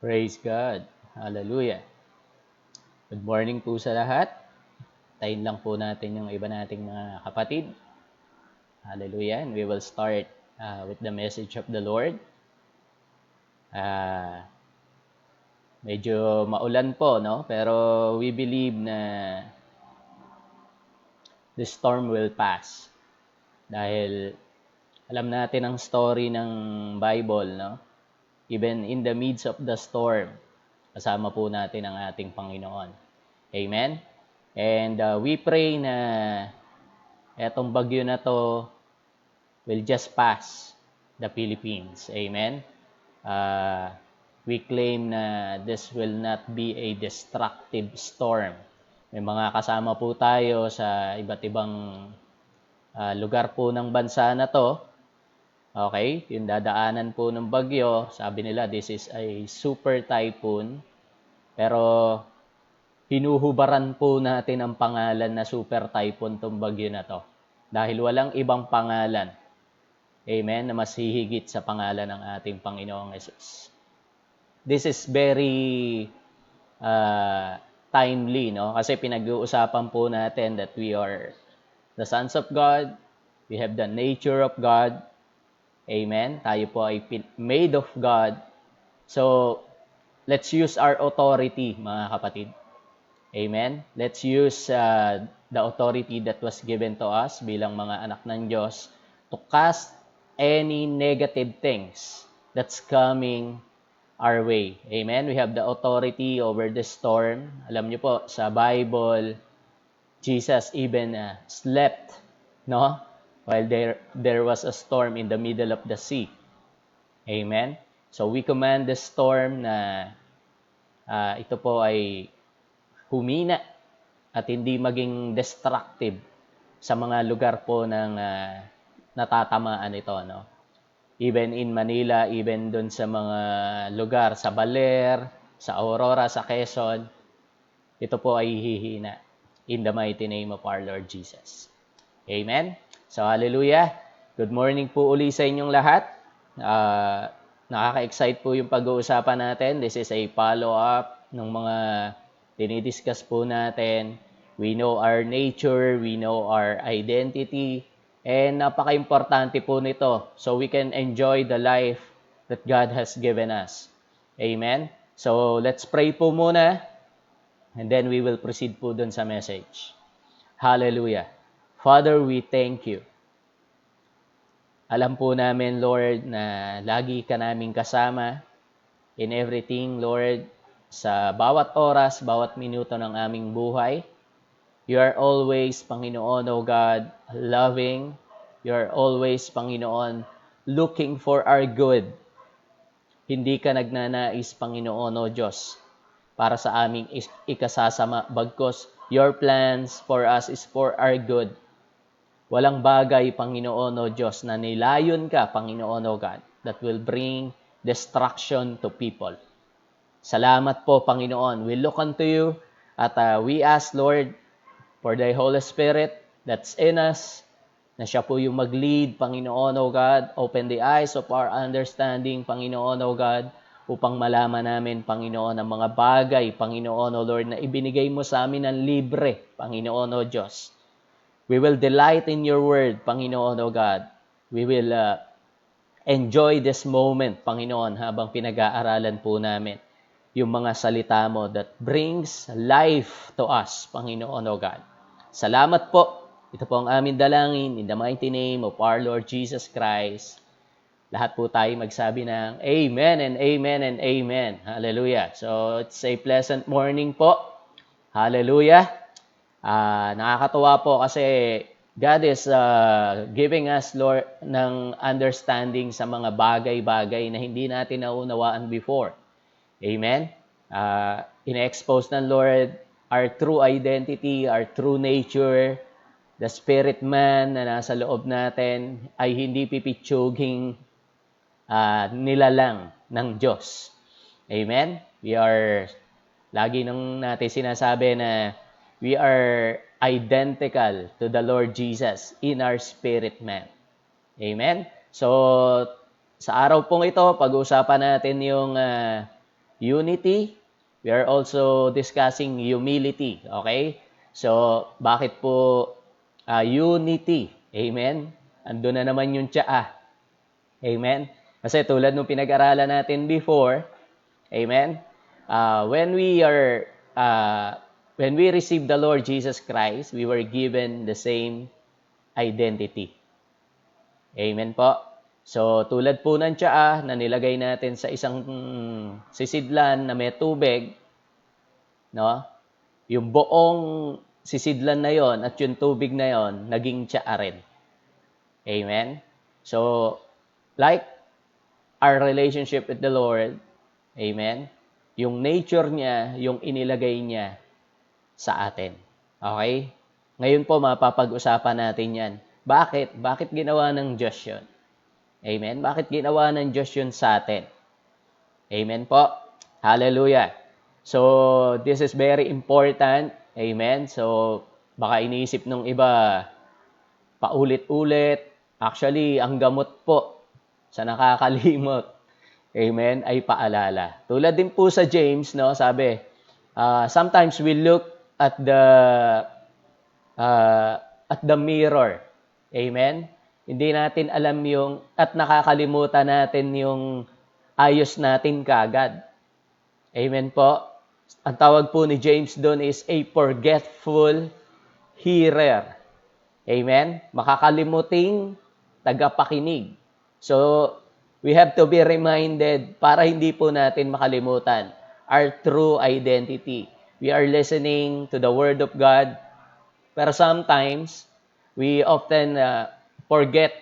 Praise God. Hallelujah. Good morning po sa lahat. Tayin lang po natin yung iba nating mga kapatid. Hallelujah. And we will start with the message of the Lord. Medyo maulan po, no? Pero we believe na the storm will pass. Dahil alam natin ang story ng Bible, no? Even in the midst of the storm, kasama po natin ang ating Panginoon. Amen? And we pray na etong bagyo na to will just pass the Philippines. Amen? We claim na this will not be a destructive storm. May mga kasama po tayo sa iba't ibang lugar po ng bansa na to. Okay, yung dadaanan po ng bagyo, sabi nila this is a super typhoon. Pero hinuhubaran po natin ang pangalan na super typhoon tong bagyo na to. Dahil walang ibang pangalan, amen, na mas hihigit sa pangalan ng ating Panginoong Jesus. This is very timely, no? Kasi pinag-uusapan po natin that we are the sons of God, we have the nature of God, amen? Tayo po ay made of God. So, let's use our authority, mga kapatid. Amen? Let's use the authority that was given to us bilang mga anak ng Diyos to cast any negative things that's coming our way. Amen? We have the authority over the storm. Alam niyo po, sa Bible, Jesus even slept, no? While there was a storm in the middle of the sea. Amen? So we command the storm na ito po ay humina at hindi maging destructive sa mga lugar po ng natatamaan ito, no? Even in Manila, even doon sa mga lugar sa Baler, sa Aurora, sa Quezon, ito po ay hihina in the mighty name of our Lord Jesus. Amen? So, hallelujah. Good morning po uli sa inyong lahat. Nakaka-excite po yung pag-uusapan natin. This is a follow-up ng mga dinidiscuss po natin. We know our nature, we know our identity, and napaka-importante po nito so we can enjoy the life that God has given us. Amen? So, let's pray po muna, and then we will proceed po dun sa message. Hallelujah. Father, we thank you. Alam po namin, Lord, na lagi ka naming kasama in everything, Lord, sa bawat oras, bawat minuto ng aming buhay. You are always, Panginoon, O God, loving. You are always, Panginoon, looking for our good. Hindi ka nagnanais, Panginoon, O Diyos, para sa aming ikasasama, bagkus your plans for us is for our good. Walang bagay, Panginoon o Diyos, na nilayon ka, Panginoon o God, that will bring destruction to people. Salamat po, Panginoon. We look unto you at we ask, Lord, for the Holy Spirit that's in us, na siya po yung mag-lead, Panginoon o God. Open the eyes of our understanding, Panginoon o God, upang malaman namin, Panginoon, ang mga bagay, Panginoon o Lord, na ibinigay mo sa amin ng libre, Panginoon o Diyos. We will delight in your word, Panginoon o God. We will enjoy this moment, Panginoon, habang pinag-aaralan po namin yung mga salita mo that brings life to us, Panginoon o God. Salamat po. Ito po ang aming dalangin in the mighty name of our Lord Jesus Christ. Lahat po tayo magsabi ng Amen and Amen and Amen. Hallelujah. So, it's a pleasant morning po. Hallelujah. Nakakatuwa po kasi God is giving us, Lord, ng understanding sa mga bagay-bagay na hindi natin naunawaan before. Amen? Ina-expose ng Lord our true identity, our true nature, the spirit man na nasa loob natin ay hindi pipitsuging nilalang ng Diyos. Amen? We are, lagi nang natin sinasabi na we are identical to the Lord Jesus in our spirit man. Amen? So, sa araw pong ito, pag-uusapan natin yung unity. We are also discussing humility. Okay? So, bakit po unity? Amen? Andun na naman yung tsaa. Amen? Kasi tulad nung pinag-aralan natin before, amen? When we receive the Lord Jesus Christ, we were given the same identity. Amen po? So, tulad po ng tsaa na nilagay natin sa isang sisidlan na may tubig, no? Yung buong sisidlan na yon at yung tubig na yon naging tsaa rin. Amen? So, like our relationship with the Lord, amen? Yung nature niya, yung inilagay niya sa atin. Okay? Ngayon po, mapapag-usapan natin yan. Bakit? Bakit ginawa ng Diyos yun? Amen? Bakit ginawa ng Diyos yun sa atin? Amen po? Hallelujah! So, this is very important. Amen? So, baka iniisip nung iba, paulit-ulit. Actually, ang gamot po sa nakakalimot, amen, ay paalala. Tulad din po sa James, no, sabi, sometimes we look at the mirror. Amen? Hindi natin alam yung, at nakakalimutan natin yung ayos natin kagad. Amen po? Ang tawag po ni James doon is a forgetful hearer. Amen? Makakalimuting tagapakinig. So, we have to be reminded para hindi po natin makalimutan our true identity. We are listening to the Word of God, pero sometimes, we often forget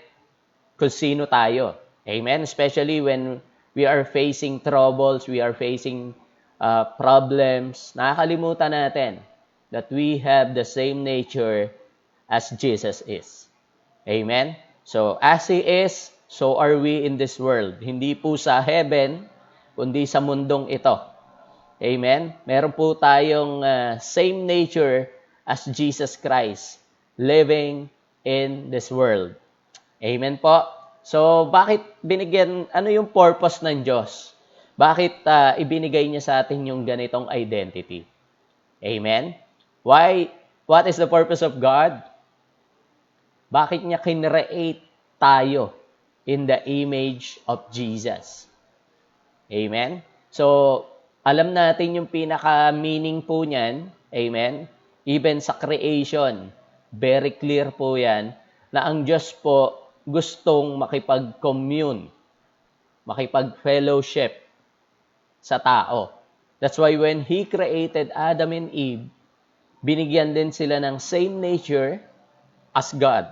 kung sino tayo. Amen? Especially when we are facing troubles, we are facing problems. Nakakalimutan natin that we have the same nature as Jesus is. Amen? So, as He is, so are we in this world. Hindi po sa heaven, kundi sa mundong ito. Amen? Meron po tayong same nature as Jesus Christ, living in this world. Amen po? So, bakit binigyan, ano yung purpose ng Diyos? Bakit ibinigay niya sa atin yung ganitong identity? Amen? Why? What is the purpose of God? Bakit niya kinreate tayo in the image of Jesus? Amen? So, alam natin yung pinaka-meaning po niyan. Amen? Even sa creation, very clear po yan na ang Diyos po gustong makipag-commune, makipag-fellowship sa tao. That's why when He created Adam and Eve, binigyan din sila ng same nature as God.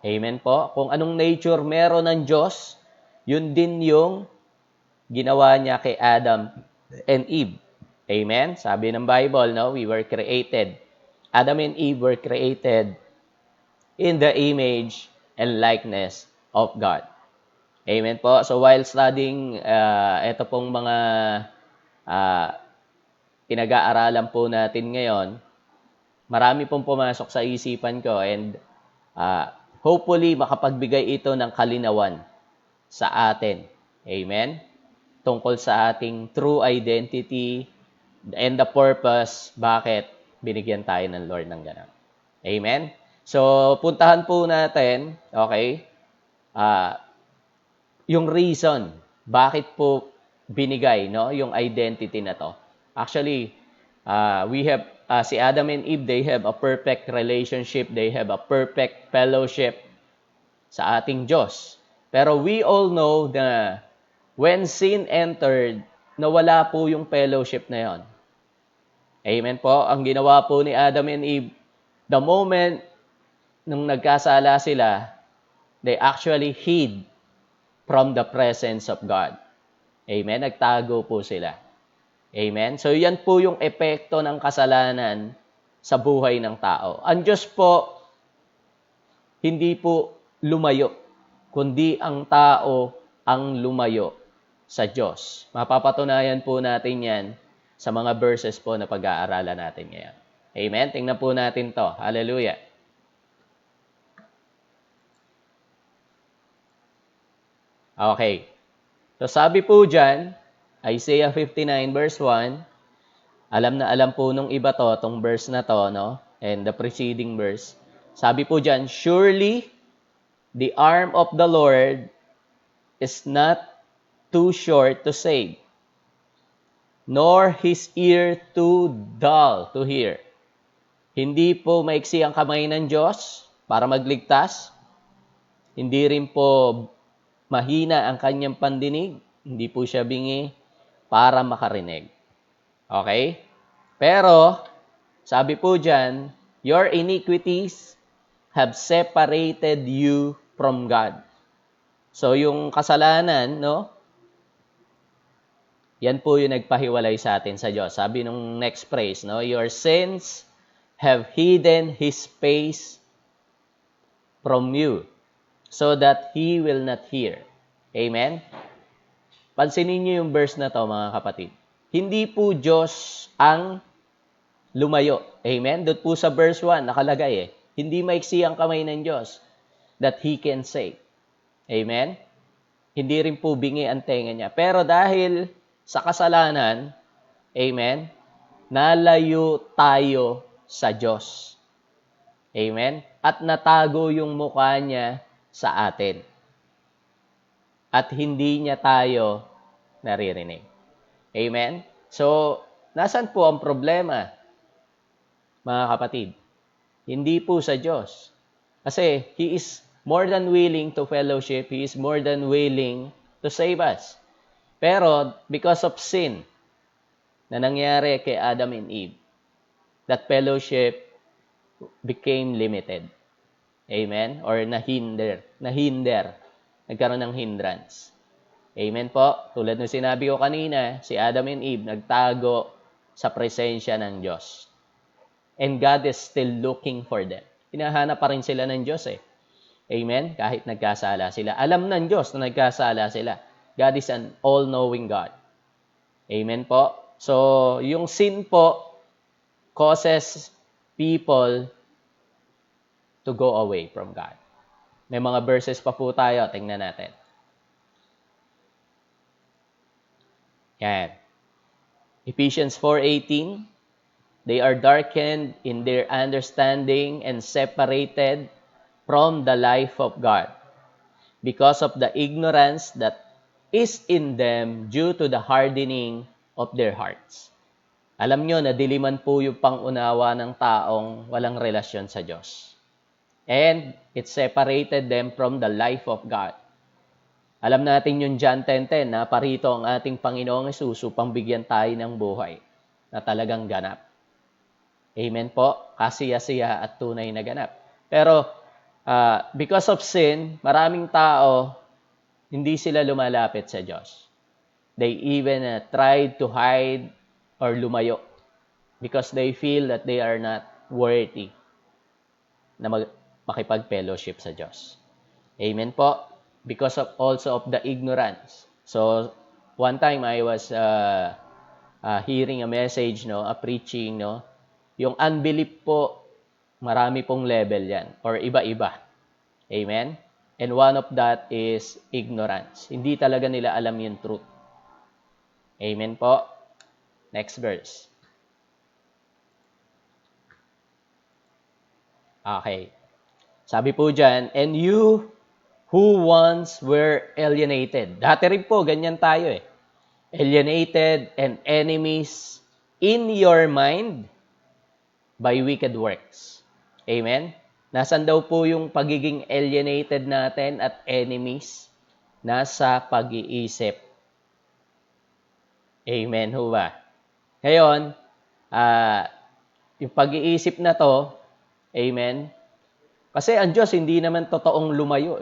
Amen po? Kung anong nature meron ng Diyos, yun din yung ginawa niya kay Adam and Eve. Amen? Sabi ng Bible, no? We were created. Adam and Eve were created in the image and likeness of God. Amen po? So while studying ito pong mga pinag-aaralan po natin ngayon, marami pong pumasok sa isipan ko and hopefully makapagbigay ito ng kalinawan sa atin. Amen? Tungkol sa ating true identity and the purpose bakit binigyan tayo ng Lord ng ganun. Amen? So, puntahan po natin, okay, yung reason bakit po binigay, no, yung identity na to. Actually, we have, si Adam and Eve, they have a perfect relationship, they have a perfect fellowship sa ating Diyos. Pero we all know na when sin entered, nawala po yung fellowship na yon. Amen po? Ang ginawa po ni Adam and Eve, the moment nung nagkasala sila, they actually hid from the presence of God. Amen? Nagtago po sila. Amen? So, yan po yung epekto ng kasalanan sa buhay ng tao. Ang Diyos po, hindi po lumayo, kundi ang tao ang lumayo sa Diyos. Mapapatunayan po natin yan sa mga verses po na pag-aaralan natin ngayon. Amen? Tingnan po natin to. Hallelujah. Okay. So sabi po dyan, Isaiah 59 verse 1. Alam na alam po nung iba to, tong verse na to, no? And the preceding verse. Sabi po dyan, surely the arm of the Lord is not too short to save, nor his ear too dull to hear. Hindi po maiksi ang kamay ng Diyos para magligtas. Hindi rin po mahina ang kanyang pandinig. Hindi po siya bingi para makarinig. Okay? Pero, sabi po dyan, your iniquities have separated you from God. So, yung kasalanan, no? Yan po yung nagpahiwalay sa atin sa Diyos. Sabi nung next phrase, no? Your sins have hidden His face from you so that He will not hear. Amen? Pansinin niyo yung verse na to, mga kapatid. Hindi po Diyos ang lumayo. Amen? Doon po sa verse 1, nakalagay Hindi maiksi ang kamay ng Diyos that He can save. Amen? Hindi rin po bingi ang tenga niya. Pero dahil sa kasalanan, amen, nalayo tayo sa Diyos. Amen? At natago yung mukha niya sa atin. At hindi niya tayo naririnig. Amen? So, nasan po ang problema, mga kapatid? Hindi po sa Diyos. Kasi He is more than willing to fellowship. He is more than willing to save us. Pero, because of sin na nangyari kay Adam and Eve, that fellowship became limited. Amen? Or nahinder. Nagkaroon ng hindrance. Amen po? Tulad ng sinabi ko kanina, si Adam and Eve nagtago sa presensya ng Diyos. And God is still looking for them. Hinahanap pa rin sila ng Diyos Amen? Kahit nagkasala sila. Alam ng Diyos na nagkasala sila. God is an all-knowing God. Amen po? So, yung sin po causes people to go away from God. May mga verses pa po tayo. Tingnan natin. Yan. Ephesians 4:18. They are darkened in their understanding and separated from the life of God because of the ignorance that is in them due to the hardening of their hearts. Alam nyo, nadiliman po yung pangunawa ng taong walang relasyon sa Diyos. And it separated them from the life of God. Alam natin yung John 10:10 na parito ang ating Panginoong Hesus upang bigyan tayo ng buhay na talagang ganap. Amen po? Kasiya-siya at tunay na ganap. Pero because of sin, maraming tao hindi sila lumalapit sa Diyos. They even tried to hide or lumayo because they feel that they are not worthy na makipag-fellowship sa Diyos. Amen po? Because of also of the ignorance. So, one time I was hearing a message, a preaching, yung unbelief po, marami pong level yan or iba-iba. Amen? And one of that is ignorance. Hindi talaga nila alam yung truth. Amen po? Next verse. Okay. Sabi po dyan, and you who once were alienated. Dati rin po, ganyan tayo Alienated and enemies in your mind by wicked works. Amen? Nasaan daw po yung pagiging alienated natin at enemies? Nasa pag-iisip. Amen ho ba? Ngayon, yung pag-iisip na to, amen, kasi ang Diyos hindi naman totoong lumayo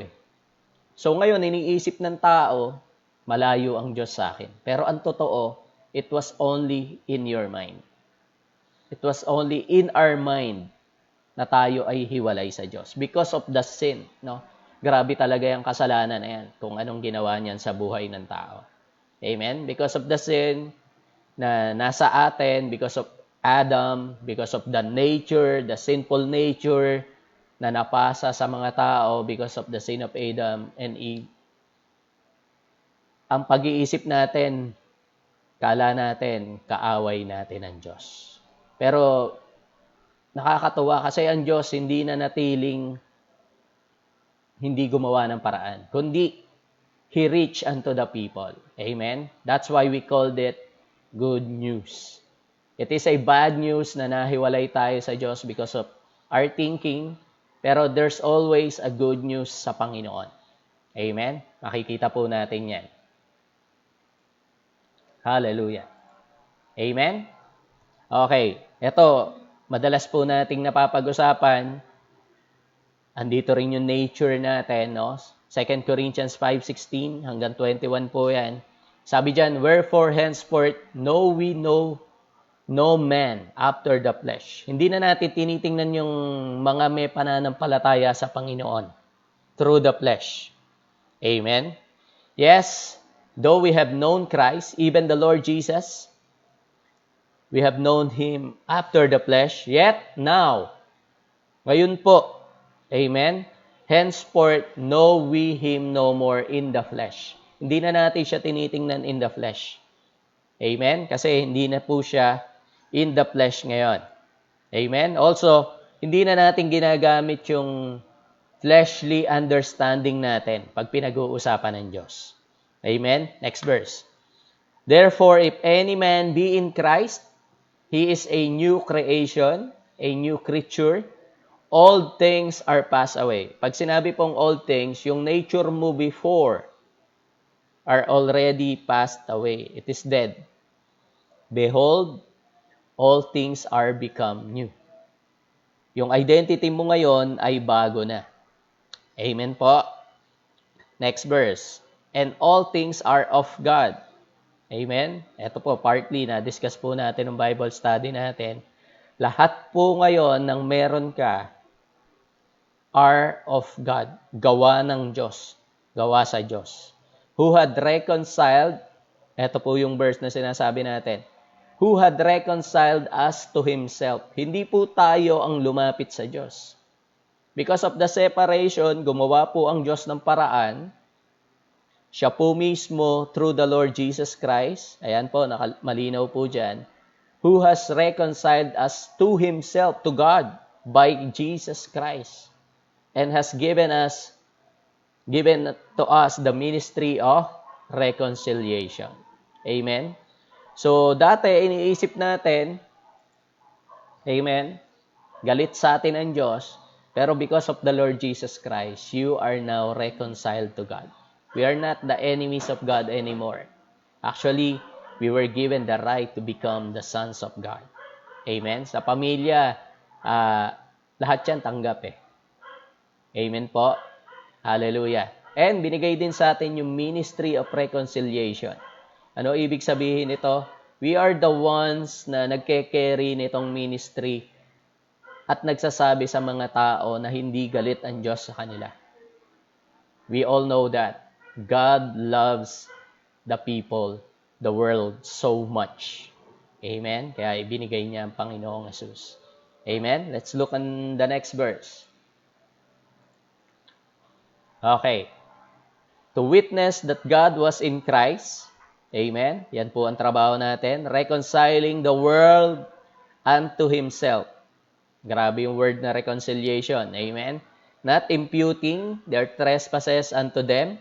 So ngayon, iniisip ng tao, malayo ang Diyos sa akin. Pero ang totoo, it was only in your mind. It was only in our mind na tayo ay hiwalay sa Diyos. Because of the sin, Grabe talaga yung kasalanan na yan, kung anong ginawa niyan sa buhay ng tao. Amen? Because of the sin na nasa atin, because of Adam, because of the nature, the sinful nature na napasa sa mga tao because of the sin of Adam and Eve. Ang pag-iisip natin kala natin, kaaway natin ang Diyos. Pero nakakatuwa kasi ang Diyos hindi na natiling hindi gumawa ng paraan, kundi He reached unto the people. Amen? That's why we called it good news. It is a bad news na nahiwalay tayo sa Diyos because of our thinking, pero there's always a good news sa Panginoon. Amen? Makikita po natin yan. Hallelujah. Amen? Okay. Ito, madalas po nating napapag-usapan. Andito rin yung nature natin, no? 2 Corinthians 5:16 hanggang 21 po yan. Sabi dyan, wherefore henceforth know we no man after the flesh. Hindi na natin tinitingnan yung mga may pananampalataya sa Panginoon through the flesh. Amen? Yes, though we have known Christ, even the Lord Jesus, we have known Him after the flesh, yet now, ngayon po, amen, henceforth know we Him no more in the flesh. Hindi na natin siya tinitingnan in the flesh. Amen? Kasi hindi na po siya in the flesh ngayon. Amen? Also, hindi na natin ginagamit yung fleshly understanding natin pag pinag-uusapan ng Diyos. Amen? Next verse. Therefore, if any man be in Christ, he is a new creation, a new creature. Old things are passed away. Pag sinabi pong old things, yung nature mo before are already passed away. It is dead. Behold, all things are become new. Yung identity mo ngayon ay bago na. Amen po. Next verse. And all things are of God. Amen? Ito po, partly na-discuss po natin ng Bible study natin. Lahat po ngayon ng meron ka are of God. Gawa ng Diyos. Gawa sa Diyos. Who had reconciled, ito po yung verse na sinasabi natin, who had reconciled us to Himself. Hindi po tayo ang lumapit sa Diyos. Because of the separation, gumawa po ang Diyos ng paraan. Siya po mismo through the Lord Jesus Christ. Ayan po, malinaw po dyan. Who has reconciled us to Himself, to God, by Jesus Christ. And has given to us the ministry of reconciliation. Amen? So, dati iniisip natin, amen, galit sa atin ang Diyos, pero because of the Lord Jesus Christ, you are now reconciled to God. We are not the enemies of God anymore. Actually, we were given the right to become the sons of God. Amen? Sa pamilya, lahat yan tanggap eh. Amen po? Hallelujah. And binigay din sa atin yung ministry of reconciliation. Ano ibig sabihin nito? We are the ones na nagke-carry nitong ministry at nagsasabi sa mga tao na hindi galit ang Diyos sa kanila. We all know that God loves the people, the world so much. Amen? Kaya ibinigay niya ang Panginoong Jesus. Amen? Let's look on the next verse. Okay. To witness that God was in Christ. Amen? Yan po ang trabaho natin. Reconciling the world unto Himself. Grabe yung word na reconciliation. Amen? Not imputing their trespasses unto them,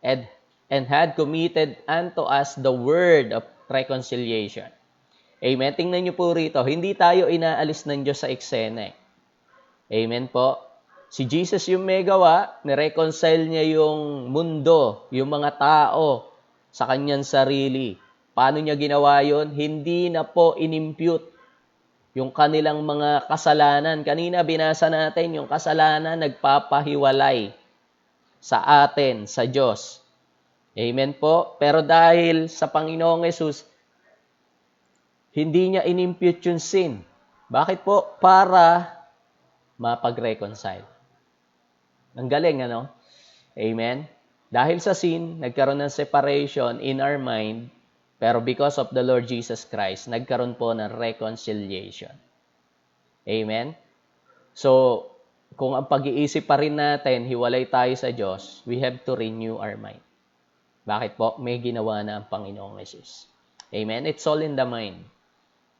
and had committed unto us the word of reconciliation. Amen? Tingnan niyo po rito, hindi tayo inaalis ng Diyos sa eksena. Amen po? Si Jesus yung may gawa, nireconcile niya yung mundo, yung mga tao sa kanyang sarili. Paano niya ginawa yun? Hindi na po inimpute yung kanilang mga kasalanan. Kanina binasa natin yung kasalanan nagpapahiwalay sa atin, sa Diyos. Amen po? Pero dahil sa Panginoong Yesus, hindi niya inimpute yung sin. Bakit po? Para mapag-reconcile. Ang galing, ano? Amen? Dahil sa sin, nagkaroon ng separation in our mind, pero because of the Lord Jesus Christ, nagkaroon po ng reconciliation. Amen? So, kung ang pag-iisip pa rin natin, hiwalay tayo sa Diyos, we have to renew our mind. Bakit po? May ginawa na ang Panginoong Jesus. Amen? It's all in the mind.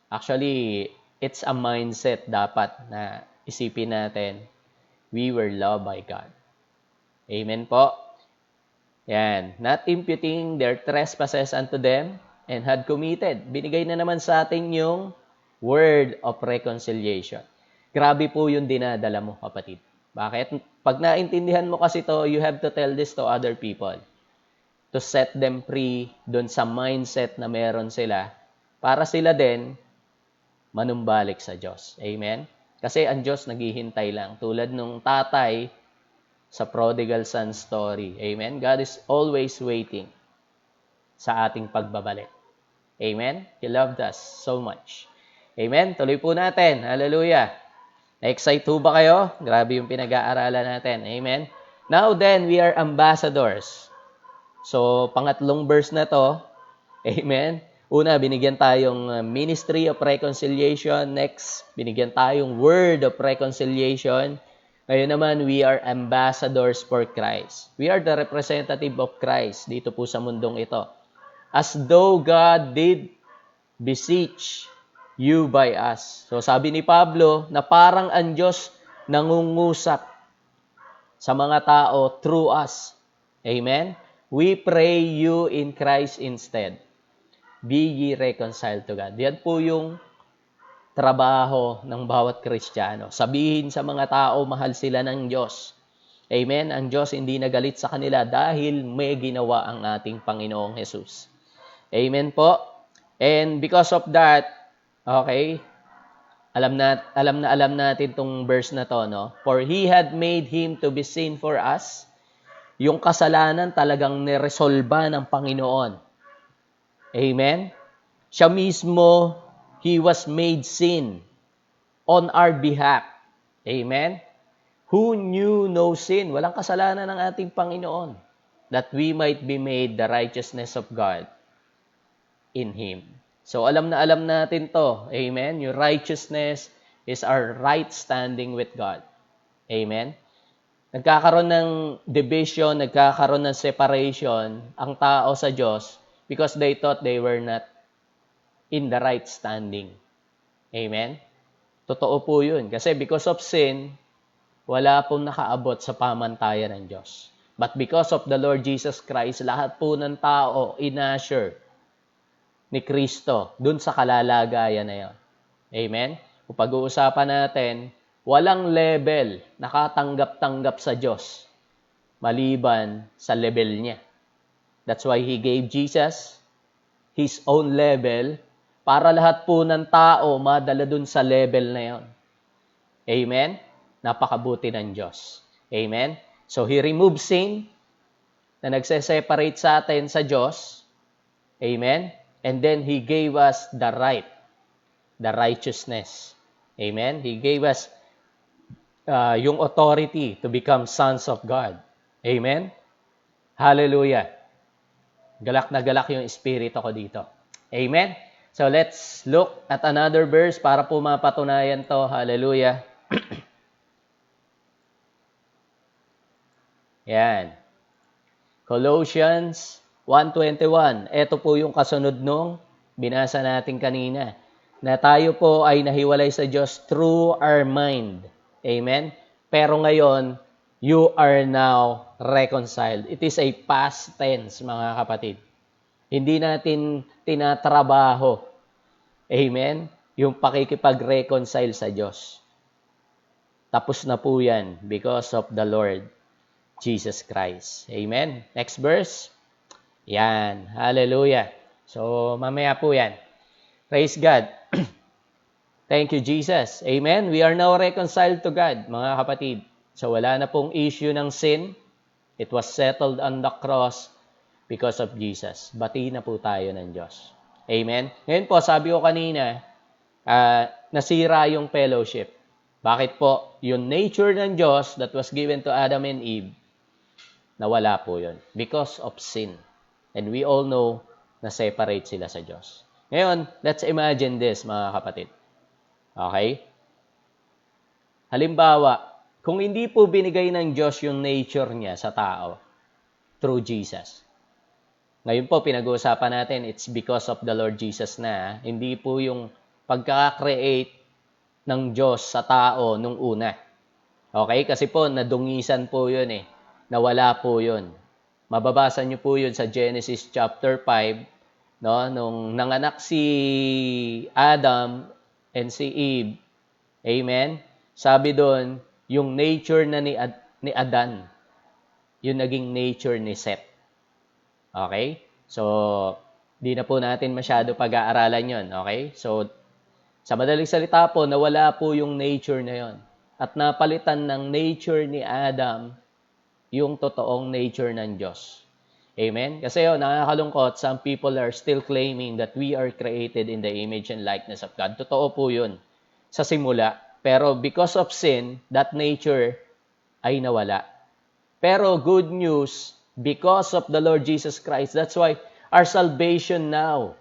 Actually, it's a mindset dapat na isipin natin, we were loved by God. Amen po? Yan. Not imputing their trespasses unto them and had committed. Binigay na naman sa atin yung word of reconciliation. Grabe po yung dinadala mo, kapatid. Bakit? Pag naintindihan mo kasi to, you have to tell this to other people. To set them free dun sa mindset na meron sila para sila din manumbalik sa Diyos. Amen? Kasi ang Diyos naghihintay lang. Tulad nung tatay sa prodigal son story. Amen? God is always waiting sa ating pagbabalik. Amen? He loved us so much. Amen? Tuloy po natin. Hallelujah. Na-excite po ba kayo? Grabe yung pinag-aaralan natin. Amen? Now then, we are ambassadors. So, pangatlong verse na to. Amen? Una, binigyan tayong ministry of reconciliation. Next, binigyan tayong word of reconciliation. Ngayon naman, we are ambassadors for Christ. We are the representative of Christ dito po sa mundong ito. As though God did beseech you by us. So sabi ni Pablo na parang ang Diyos nangungusap sa mga tao through us. Amen? We pray you in Christ instead. Be ye reconciled to God. Yan po yung trabaho ng bawat Kristiyano. Sabihin sa mga tao, mahal sila ng Diyos. Amen? Ang Diyos hindi nagalit sa kanila dahil may ginawa ang ating Panginoong Jesus. Amen po? And because of that, okay, alam natin tong verse na to, no? For He had made Him to be sin for us. Yung kasalanan talagang niresolba ng Panginoon. Amen? Siya mismo, He was made sin on our behalf. Amen? Who knew no sin? Walang kasalanan ng ating Panginoon. That we might be made the righteousness of God in Him. So alam natin to. Amen? Your righteousness is our right standing with God. Amen? Nagkakaroon ng division, nagkakaroon ng separation ang tao sa Diyos because they thought they were not in the right standing. Amen? Totoo po yun. Kasi because of sin, wala pong nakaabot sa pamantayan ng Diyos. But because of the Lord Jesus Christ, lahat po ng tao inassure ni Kristo dun sa kalalagayan na yun. Amen? Kung pag-uusapan natin, walang level nakatanggap-tanggap sa Diyos maliban sa level niya. That's why He gave Jesus His own level para lahat po ng tao madala dun sa level na yun. Amen? Napakabuti ng Diyos. Amen? So He removed sin na nagse-separate sa atin sa Diyos. Amen? And then He gave us the right, the righteousness. Amen? He gave us yung authority to become sons of God. Amen? Hallelujah. Galak na galak yung espiritu ko dito. Amen? So let's look at another verse para po mapatunayan to. Hallelujah. Yan. Colossians 1:21. Ito po yung kasunod nung binasa natin kanina. Na tayo po ay nahiwalay sa Diyos through our mind. Amen? Pero ngayon, you are now reconciled. It is a past tense, mga kapatid. Hindi natin tinatrabaho. Amen? Yung pakikipag-reconcile sa Diyos. Tapos na po yan because of the Lord Jesus Christ. Amen? Next verse. Yan. Hallelujah. So, mamaya po yan. Praise God. Thank you, Jesus. Amen? We are now reconciled to God, mga kapatid. So, wala na pong issue ng sin. It was settled on the cross because of Jesus. Bati na po tayo ng Diyos. Amen? Ngayon po, sabi ko kanina, nasira yung fellowship. Bakit po? Yung nature ng Diyos that was given to Adam and Eve, nawala po yun. Because of sin. And we all know na separate sila sa Diyos. Ngayon, let's imagine this, mga kapatid. Okay? Halimbawa, kung hindi po binigay ng Diyos yung nature niya sa tao through Jesus, Ngayon po, pinag-uusapan natin, it's because of the Lord Jesus na. Hindi po yung pagkaka-create ng Diyos sa tao nung una. Okay? Kasi po, nadungisan po yun eh. Nawala po yun. Mababasa niyo po yun sa Genesis chapter 5, no? Nung nanganak si Adam and si Eve. Amen? Sabi doon, yung nature na ni Adan, yung naging nature ni Seth. Okay? So, di na po natin masyado pag-aaralan yun. Okay? So, sa madaling salita po, nawala po yung nature na yon. At napalitan ng nature ni Adam yung totoong nature ng Diyos. Amen? Kasi nakakalungkot, some people are still claiming that we are created in the image and likeness of God. Totoo po yun sa simula. Pero because of sin, that nature ay nawala. Pero good news, because of the Lord Jesus Christ, that's why our salvation now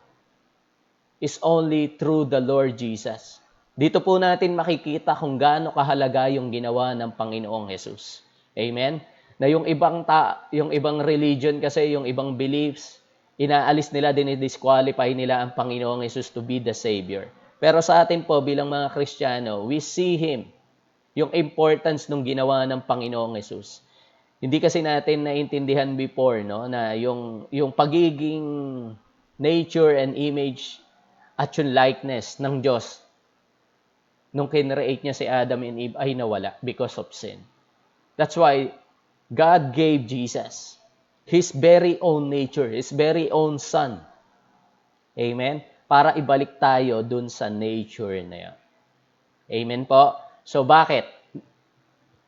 is only through the Lord Jesus. Dito po natin makikita kung gaano kahalaga yung ginawa ng Panginoong Jesus. Amen? Na yung ibang religion kasi, yung ibang beliefs, inaalis nila, dinidisqualify nila ang Panginoong Jesus to be the Savior. Pero sa atin po, bilang mga Kristiyano, we see Him, yung importance ng ginawa ng Panginoong Jesus. Hindi kasi natin naintindihan before, no, na yung pagiging nature and image at yung likeness ng Diyos nung kinreate niya si Adam and Eve ay nawala because of sin. That's why God gave Jesus His very own nature, His very own Son. Amen? Para ibalik tayo dun sa nature na yan. Amen po? So bakit?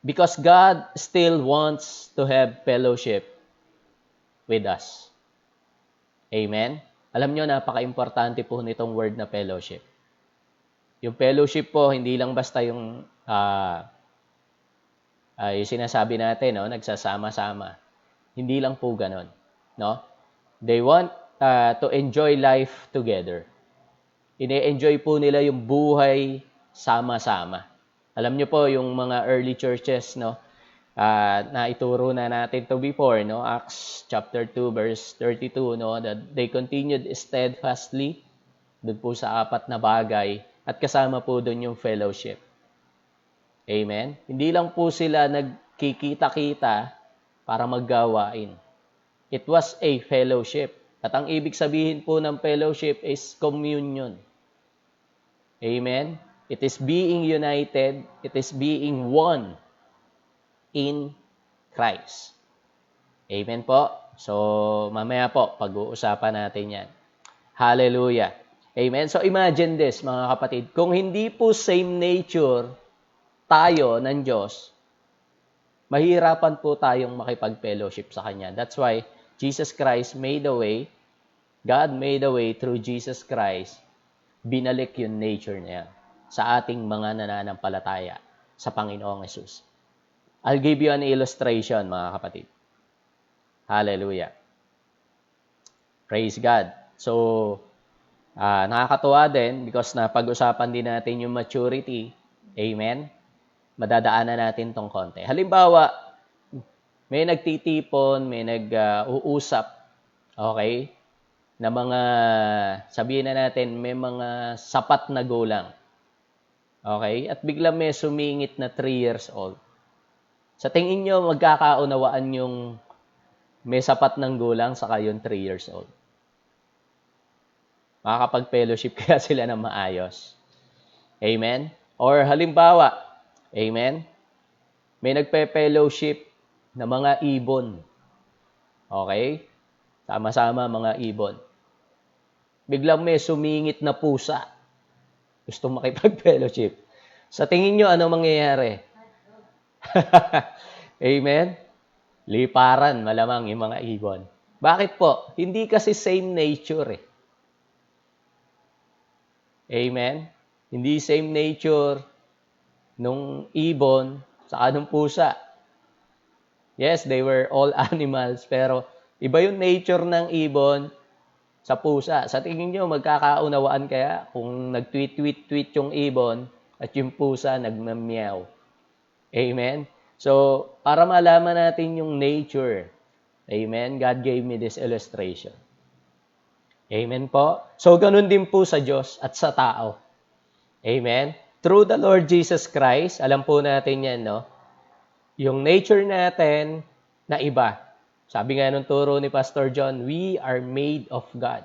Because God still wants to have fellowship with us. Amen? Alam nyo, napaka-importante po nitong word na fellowship. Yung fellowship po, hindi lang basta yung sinasabi natin, no? Nagsasama-sama. Hindi lang po ganon. No? They want to enjoy life together. Ine-enjoy po nila yung buhay sama-sama. Alam niyo po, yung mga early churches, no? Na ituro na natin to before, no? Acts chapter 2 verse 32, no? That they continued steadfastly doon po sa 4 na bagay at kasama po doon yung fellowship. Amen? Hindi lang po sila nagkikita-kita para maggawain. It was a fellowship. At ang ibig sabihin po ng fellowship is communion. Amen? It is being united. It is being one in Christ. Amen po? So, mamaya po, pag-uusapan natin yan. Hallelujah. Amen? So, imagine this, mga kapatid. Kung hindi po same nature tayo ng Diyos, mahirapan po tayong makipag-fellowship sa Kanya. That's why Jesus Christ made a way. God made a way through Jesus Christ. Binalik yung nature na yan sa ating mga nananampalataya sa Panginoong Jesus. I'll give you an illustration, mga kapatid. Hallelujah. Praise God. So, nakakatuwa din because napag-usapan din natin yung maturity. Amen? Madadaanan natin tong konti. Halimbawa, may nagtitipon, may nag-uusap, okay? Na mga, sabihin na natin, may mga sapat na gulang. Okay? At bigla may sumingit na 3 years old. Sa tingin nyo, magkakaunawaan yung may sapat ng gulang saka yung 3 years old. Makakapag-fellowship kaya sila ng maayos. Amen? Or halimbawa, amen? May nagpe-fellowship na mga ibon. Okay? Sama-sama mga ibon. Biglang may sumingit na pusa. Gusto makipag-fellowship. Sa tingin nyo, ano mangyayari? Amen? Liparan, malamang yung mga ibon. Bakit po? Hindi kasi same nature eh. Amen? Hindi same nature nung ibon saka nung pusa. Yes, they were all animals, pero iba yung nature ng ibon sa pusa. Sa tingin nyo, magkakaunawaan kaya kung nag-tweet yung ibon at yung pusa nagmamyaw. Amen? So, para malaman natin yung nature Amen? God gave me this illustration. Amen po? So, ganun din po sa Diyos at sa tao. Amen? Through the Lord Jesus Christ, alam po natin yan, no? Yung nature natin na iba. Sabi nga nung turo ni Pastor John, we are made of God.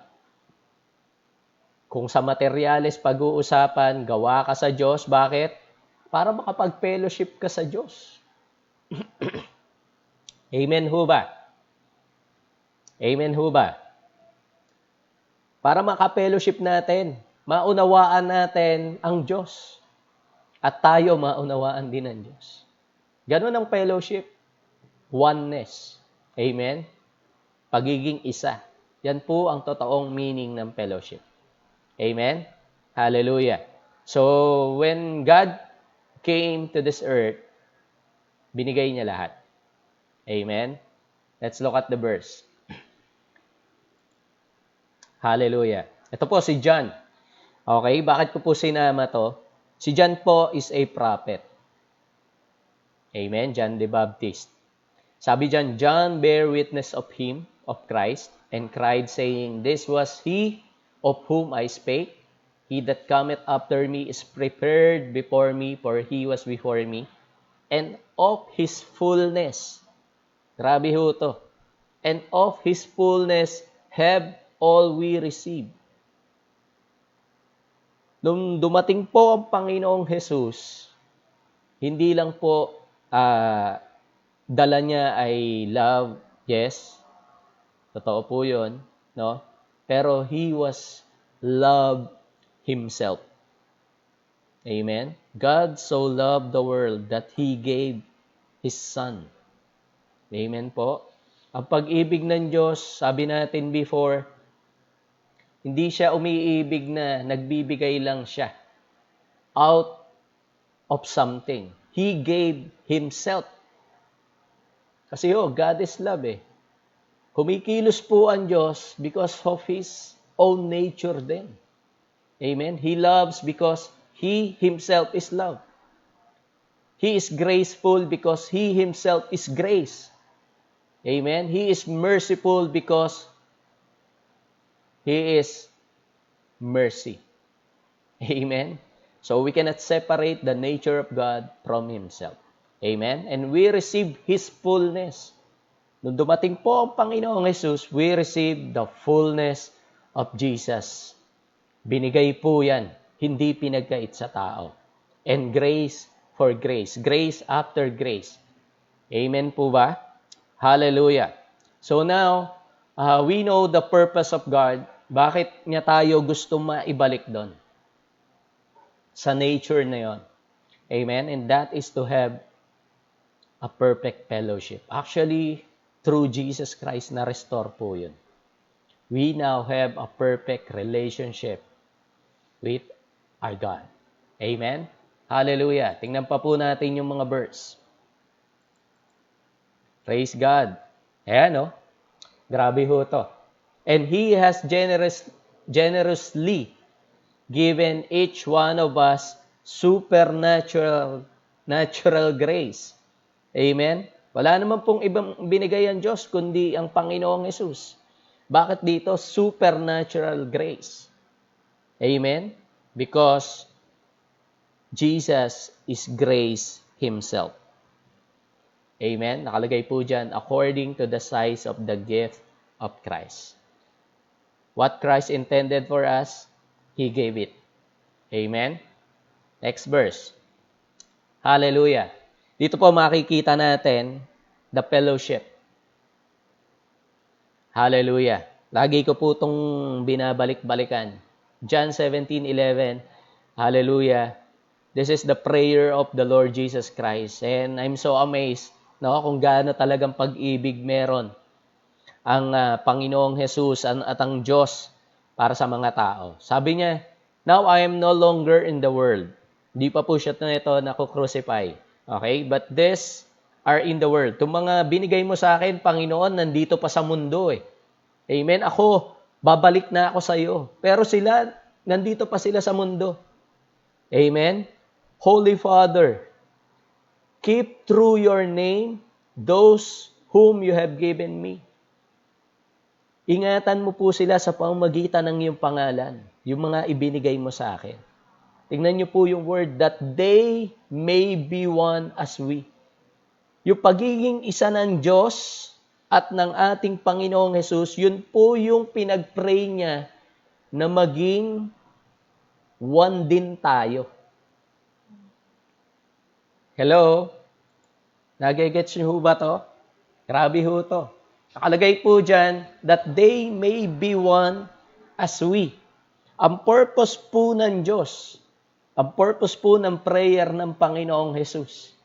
Kung sa materyales pag-uusapan, gawa ka sa Diyos. Bakit? Para makapag-fellowship ka sa Diyos. Amen ho ba? Amen ho ba? Para maka-fellowship natin, maunawaan natin ang Diyos. At tayo maunawaan din ang Diyos. Ganun ang fellowship. Oneness. Amen? Pagiging isa. Yan po ang totoong meaning ng fellowship. Amen? Hallelujah. So, when God came to this earth, binigay niya lahat. Amen? Let's look at the verse. Hallelujah. Ito po si John. Okay, bakit ko po sinama to? Si John po is a prophet. Amen, John the Baptist. Sabi dyan, John bare witness of him, of Christ, and cried, saying, This was he of whom I spake. He that cometh after me is prepared before me, for he was before me. And of his fullness, grabe ho to, and of his fullness have all we received. Nung dumating po ang Panginoong Jesus, hindi lang po dala niya ay love, yes, totoo po yun, no? Pero he was love himself. Amen? God so loved the world that He gave His Son. Amen po? Ang pag-ibig ng Diyos, sabi natin before, hindi siya umiibig na nagbibigay lang siya out of something. He gave Himself. Kasi God is love eh. Kumikilos po ang Diyos because of His own nature din. Amen? He loves because He Himself is love. He is graceful because He Himself is grace. Amen? He is merciful because He is mercy. Amen? So we cannot separate the nature of God from Himself. Amen? And we receive His fullness. Nung dumating po ang Panginoong Jesus, we receive the fullness of Jesus. Binigay po yan, hindi pinagkait sa tao. And grace for grace. Grace after grace. Amen po ba? Hallelujah. So now, we know the purpose of God. Bakit niya tayo gusto maibalik doon? Sa nature na yon. Amen? And that is to have a perfect fellowship. Actually, through Jesus Christ na restore po yun. We now have a perfect relationship with our God. Amen? Hallelujah. Tingnan pa po natin yung mga verse. Praise God. Ayan, no? Grabe ho to. And He has generously given each one of us supernatural grace. Amen? Wala naman pong ibang binigay ang Diyos kundi ang Panginoong Jesus. Bakit dito? Supernatural grace. Amen? Because Jesus is grace Himself. Amen? Nakalagay po dyan, according to the size of the gift of Christ. What Christ intended for us, He gave it. Amen? Next verse. Hallelujah. Dito po makikita natin the fellowship. Hallelujah. Lagi ko po itong binabalik-balikan. John 17:11. Hallelujah. This is the prayer of the Lord Jesus Christ. And I'm so amazed kung gaano talagang pag-ibig meron ang Panginoong Jesus at ang Diyos para sa mga tao. Sabi niya, Now I am no longer in the world. Di pa po siya na ito naku-crucify. Okay? But these are in the world. Itong mga binigay mo sa akin, Panginoon, nandito pa sa mundo eh. Amen? Ako, babalik na ako sa iyo. Pero sila, nandito pa sila sa mundo. Amen? Holy Father, keep through your name those whom you have given me. Ingatan mo po sila sa pamamagitan ng iyong pangalan, yung mga ibinigay mo sa akin. Tingnan niyo po yung word, that they may be one as we. Yung pagiging isa ng Diyos at ng ating Panginoong Jesus, yun po yung pinag-pray niya na maging one din tayo. Hello? Nagigets niyo ba to? Grabe ho to. Nakalagay po dyan, that they may be one as we. Ang purpose po ng Diyos, ang purpose po ng prayer ng Panginoong Jesus,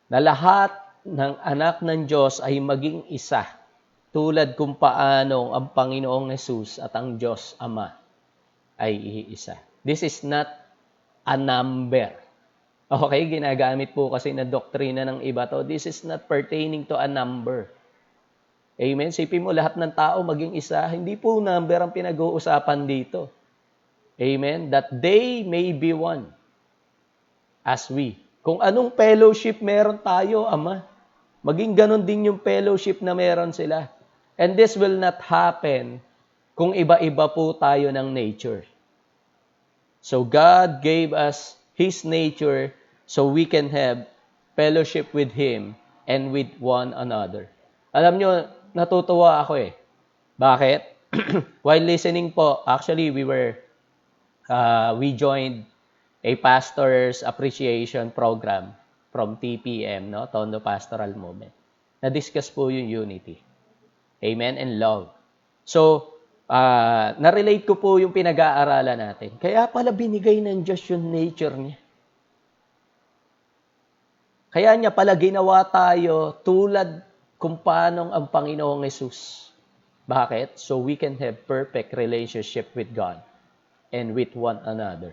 na lahat ng anak ng Diyos ay maging isa, tulad kung paano ang Panginoong Jesus at ang Diyos Ama ay iisa. This is not a number. Okay, ginagamit po kasi na doktrina ng iba to. This is not pertaining to a number. Amen? Sipin mo, lahat ng tao maging isa. Hindi po number ang pinag-uusapan dito. Amen? That they may be one as we. Kung anong fellowship meron tayo, Ama, maging ganon din yung fellowship na meron sila. And this will not happen kung iba-iba po tayo ng nature. So God gave us His nature so we can have fellowship with Him and with one another. Alam nyo, natutuwa ako eh. Bakit? While listening po, actually we joined a pastor's appreciation program from TPM, no? Tondo Pastoral Movement. Na-discuss po yung unity. Amen? And love. So, na-relate ko po yung pinag-aaralan natin. Kaya pala binigay ng Diyos yung nature niya. Kaya niya pala ginawa tayo tulad kung paano ang Panginoong Jesus. Bakit? So we can have perfect relationship with God and with one another.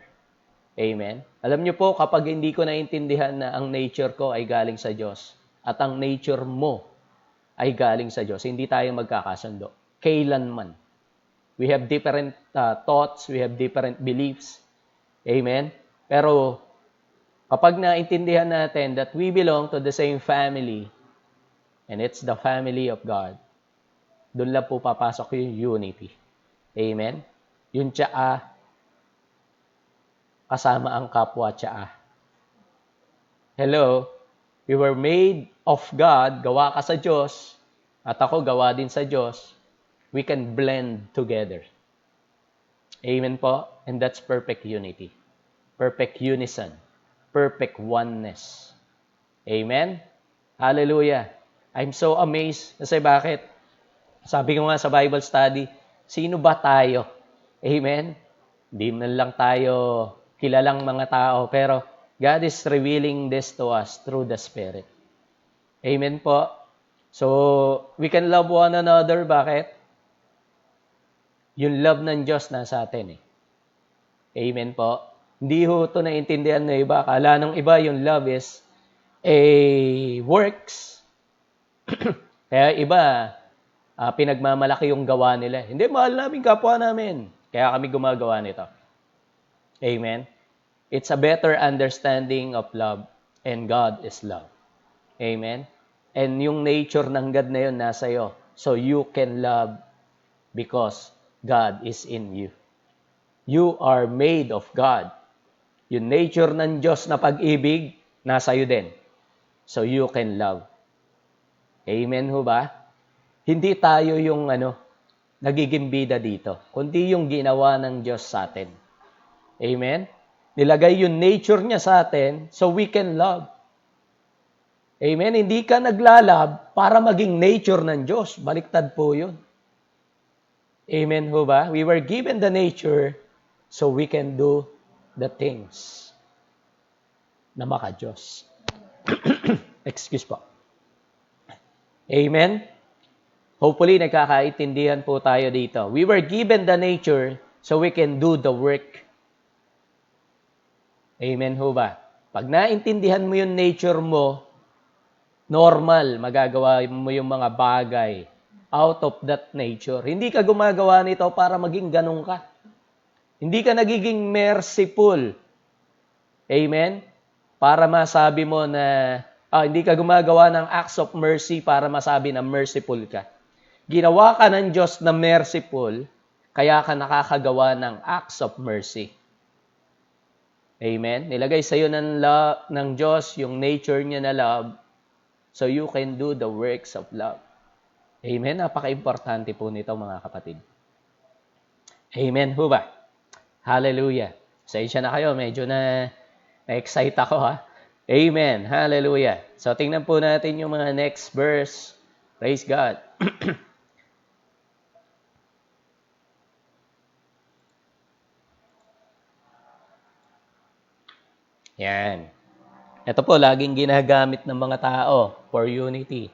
Amen? Alam niyo po, kapag hindi ko naintindihan na ang nature ko ay galing sa Diyos at ang nature mo ay galing sa Diyos, hindi tayo magkakasundo. Kailanman. We have different thoughts, we have different beliefs. Amen? Pero kapag naintindihan natin that we belong to the same family, and it's the family of God, doon lang po papasok yung unity. Amen? Yung tsaa, kasama ang kapwa tsaa. Hello? We were made of God, gawa ka sa Diyos, at ako gawa din sa Diyos. We can blend together. Amen po? And that's perfect unity. Perfect unison. Perfect oneness. Amen? Hallelujah. I'm so amazed. Kasi bakit? Sabi ko nga sa Bible study, sino ba tayo? Amen? Hindi man lang tayo kilalang mga tao, pero God is revealing this to us through the Spirit. Amen po? So, we can love one another. Bakit? Yung love ng Diyos nasa atin eh. Amen po? Hindi ho ito naintindihan ng iba. Akala ng iba yung love is a works. Kaya iba, pinagmamalaki yung gawa nila. Hindi, mahal namin kapwa namin. Kaya kami gumagawa nito. Amen? It's a better understanding of love, and God is love. Amen? And yung nature ng God na yun nasa iyo. So you can love because God is in you. You are made of God. Yung nature ng Diyos na pag-ibig, nasa iyo din. So you can love. Amen ho ba? Hindi tayo yung nagiging bida dito, kundi yung ginawa ng Diyos sa atin. Amen? Nilagay yung nature niya sa atin so we can love. Amen? Hindi ka naglalab para maging nature ng Diyos. Baliktad po yun. Amen ho ba? We were given the nature so we can do the things na maka-Diyos. Excuse po. Amen? Hopefully, nagkakaintindihan po tayo dito. We were given the nature so we can do the work. Amen ho ba? Pag naintindihan mo yung nature mo, normal, magagawa mo yung mga bagay out of that nature. Hindi ka gumagawa nito para maging ganun ka. Hindi ka nagiging merciful. Amen? Para masabi mo na, hindi ka gumagawa ng acts of mercy para masabi na merciful ka. Ginawa ka ng Diyos na merciful, kaya ka nakakagawa ng acts of mercy. Amen? Nilagay sa iyo ng Diyos yung nature niya na love, so you can do the works of love. Amen? Napaka-importante po nito mga kapatid. Amen ho ba? Hallelujah. Pasensya na kayo, medyo na-excite ako ha. Amen. Hallelujah. So tingnan po natin yung mga next verse. Praise God. Yan. Ito po, laging ginagamit ng mga tao for unity.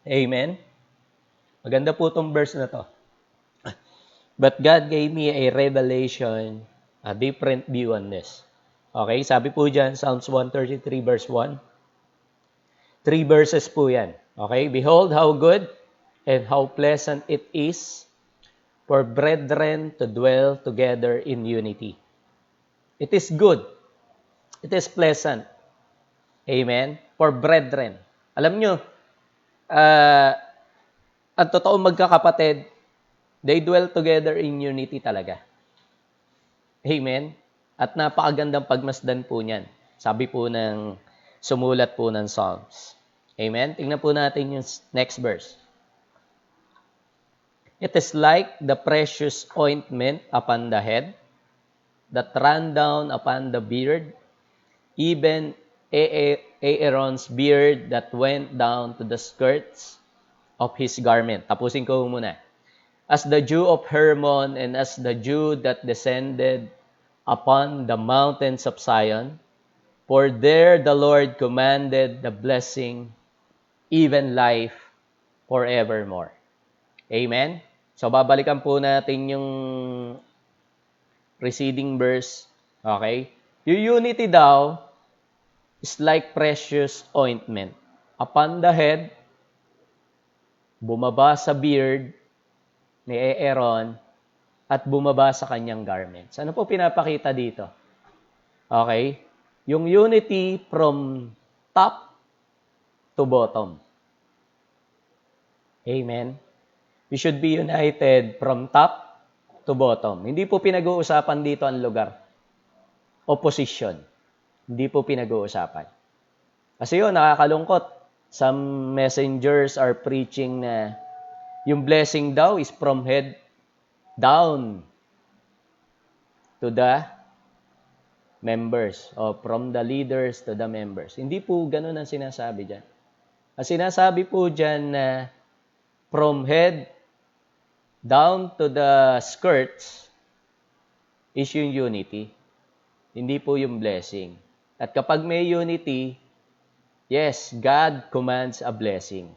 Amen? Maganda po itong verse na to. But God gave me a revelation, a different view on this. Okay, sabi po dyan, Psalms 133 verse 1. 3 verses po yan. Okay, behold how good and how pleasant it is for brethren to dwell together in unity. It is good. It is pleasant. Amen? For brethren. Alam nyo, ang totoong magkakapatid, they dwell together in unity talaga. Amen? At napakagandang pagmasdan po niyan. Sabi po ng sumulat po ng Psalms. Amen? Tingnan po natin yung next verse. It is like the precious ointment upon the head that ran down upon the beard, even Aaron's beard that went down to the skirts of his garment. Tapusin ko muna. As the dew of Hermon and as the dew that descended upon the mountains of Zion, for there the Lord commanded the blessing, even life forevermore. Amen? So, babalikan po natin yung preceding verse. Okay? Yung unity daw is like precious ointment. Upon the head, bumaba sa beard ni Aaron, at bumaba sa kanyang garments. Ano po pinapakita dito? Okay? Yung unity from top to bottom. Amen? We should be united from top to bottom. Hindi po pinag-uusapan dito ang lugar. Opposition. Hindi po pinag-uusapan. Kasi yun, nakakalungkot. Some messengers are preaching na yung blessing daw is from head down to the members o from the leaders to the members. Hindi po ganun ang sinasabi dyan. Ang sinasabi po dyan na from head down to the skirts is yung unity. Hindi po yung blessing. At kapag may unity, yes, God commands a blessing.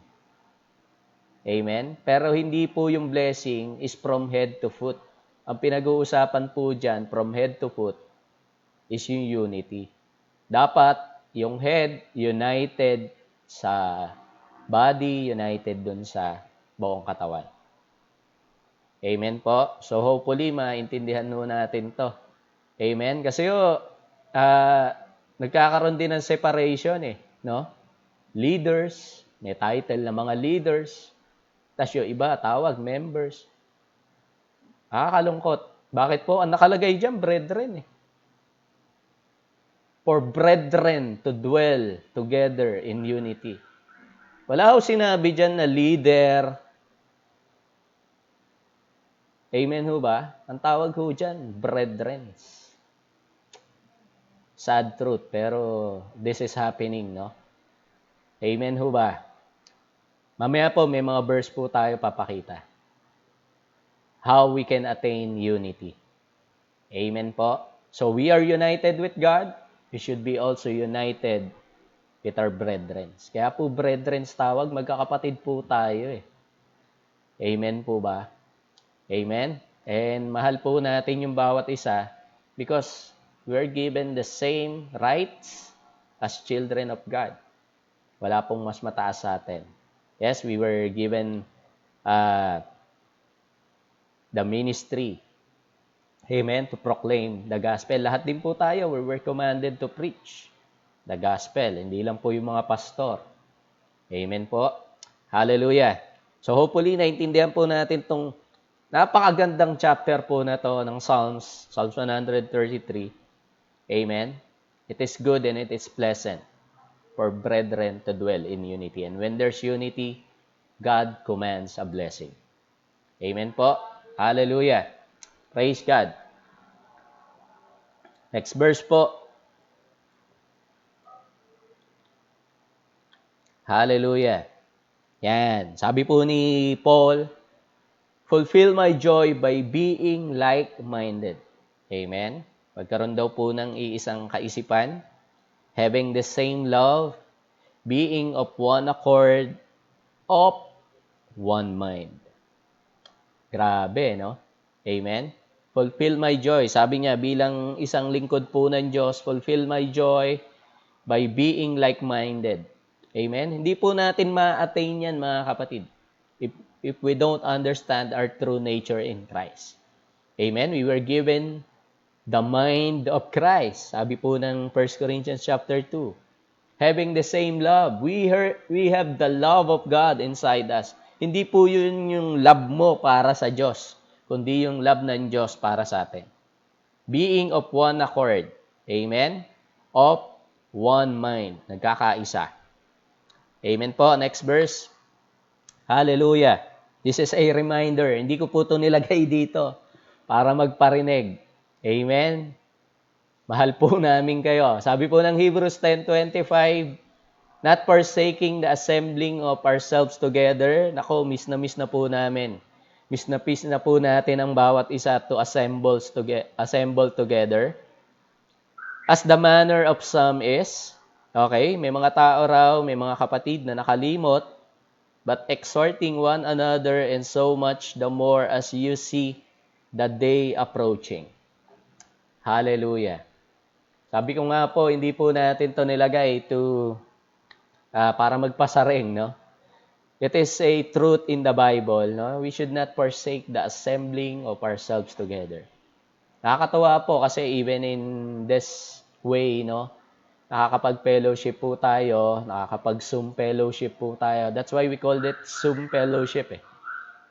Amen? Pero hindi po yung blessing is from head to foot. Ang pinag-uusapan po dyan, from head to foot, is yung unity. Dapat yung head united sa body, united dun sa buong katawan. Amen po? So hopefully, maintindihan mo natin to. Amen? Kasi nagkakaroon din ng separation no? Leaders, may title na mga leaders. Tapos yung iba, tawag, members. Kalungkot. Bakit po? Ang nakalagay dyan, brethren For brethren to dwell together in unity. Wala ho sinabi dyan na leader. Amen ho ba? Ang tawag ho dyan, brethren. Sad truth, pero this is happening, no? Amen ho ba? Mamaya po, may mga verse po tayo papakita. How we can attain unity. Amen po? So, we are united with God. We should be also united with our brethren. Kaya po, brethren tawag, magkakapatid po tayo Amen po ba? Amen? And mahal po natin yung bawat isa because we're given the same rights as children of God. Wala pong mas mataas sa atin. Yes, we were given the ministry. Amen, to proclaim the gospel. Lahat din po tayo, we were commanded to preach. the gospel. Hindi lang po yung mga pastor. Amen po. Hallelujah. So hopefully, naintindihan po natin itong napakagandang chapter po na to ng Psalms 133. Amen. It is good and it is pleasant for brethren to dwell in unity. And when there's unity, God commands a blessing. Amen po. Hallelujah. Praise God. Next verse po. Hallelujah. Yan. Sabi po ni Paul, fulfill my joy by being like-minded. Amen. Magkaroon daw po ng iisang kaisipan, having the same love, being of one accord, of one mind. Grabe, no? Amen. Fulfill my joy. Sabi niya, bilang isang lingkod po ng Diyos, fulfill my joy by being like-minded. Amen? Hindi po natin ma-attain yan, mga kapatid, if we don't understand our true nature in Christ. Amen? We were given the mind of Christ. Sabi po ng 1 Corinthians chapter 2. Having the same love. We have the love of God inside us. Hindi po yun yung love mo para sa Diyos, kundi yung love ng Diyos para sa atin. Being of one accord. Amen? Of one mind. Nagkakaisa. Amen po. Next verse. Hallelujah. This is a reminder. Hindi ko po ito nilagay dito para magparinig. Amen. Mahal po namin kayo. Sabi po ng Hebrews 10:25, not forsaking the assembling of ourselves together. Nako, miss na po namin. Miss na po natin ang bawat isa to assemble together. As the manner of some is, okay, may mga tao raw, may mga kapatid na nakalimot, but exhorting one another, and so much the more as you see the day approaching. Hallelujah. Sabi ko nga po, hindi po natin to nilagay para magpasaring, no? It is a truth in the Bible, no? We should not forsake the assembling of ourselves together. Nakakatawa po kasi even in this way, no? Nakakapag-fellowship po tayo, nakakapag-Zoom fellowship po tayo. That's why we called it Zoom fellowship.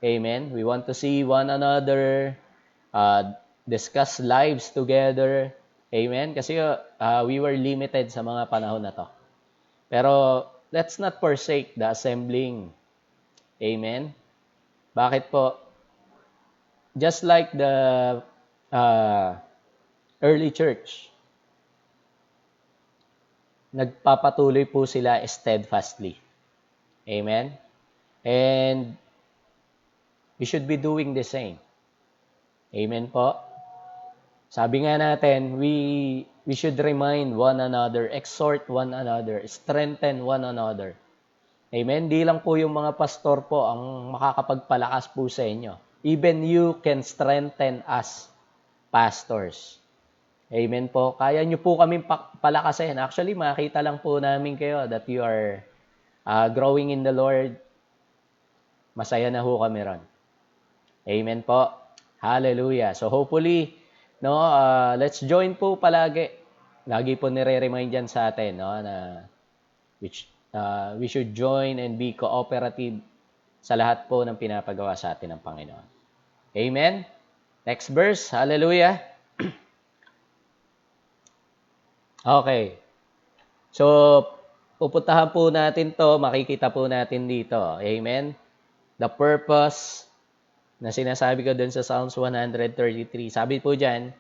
Amen? We want to see one another, discuss lives together. Amen? Kasi we were limited sa mga panahon na to. Pero let's not forsake the assembling. Amen? Bakit po? Just like the early church, nagpapatuloy po sila steadfastly. Amen? And we should be doing the same. Amen po? Sabi nga natin, we should remind one another, exhort one another, strengthen one another. Amen? Di lang po yung mga pastor po ang makakapagpalakas po sa inyo. Even you can strengthen us, pastors. Amen po. Kaya nyo po kami palakasin. Actually, makita lang po namin kayo that you are growing in the Lord. Masaya na ho kami ron. Amen po. Hallelujah. So hopefully, no, let's join po palagi. Lagi po nire-remind yan sa atin, no, na we should join and be cooperative sa lahat po ng pinapagawa sa atin ng Panginoon. Amen. Next verse. Hallelujah. Okay. So, pupuntahan po natin to, makikita po natin dito. Amen? The purpose na sinasabi ko dun sa Psalms 133. Sabi po dyan,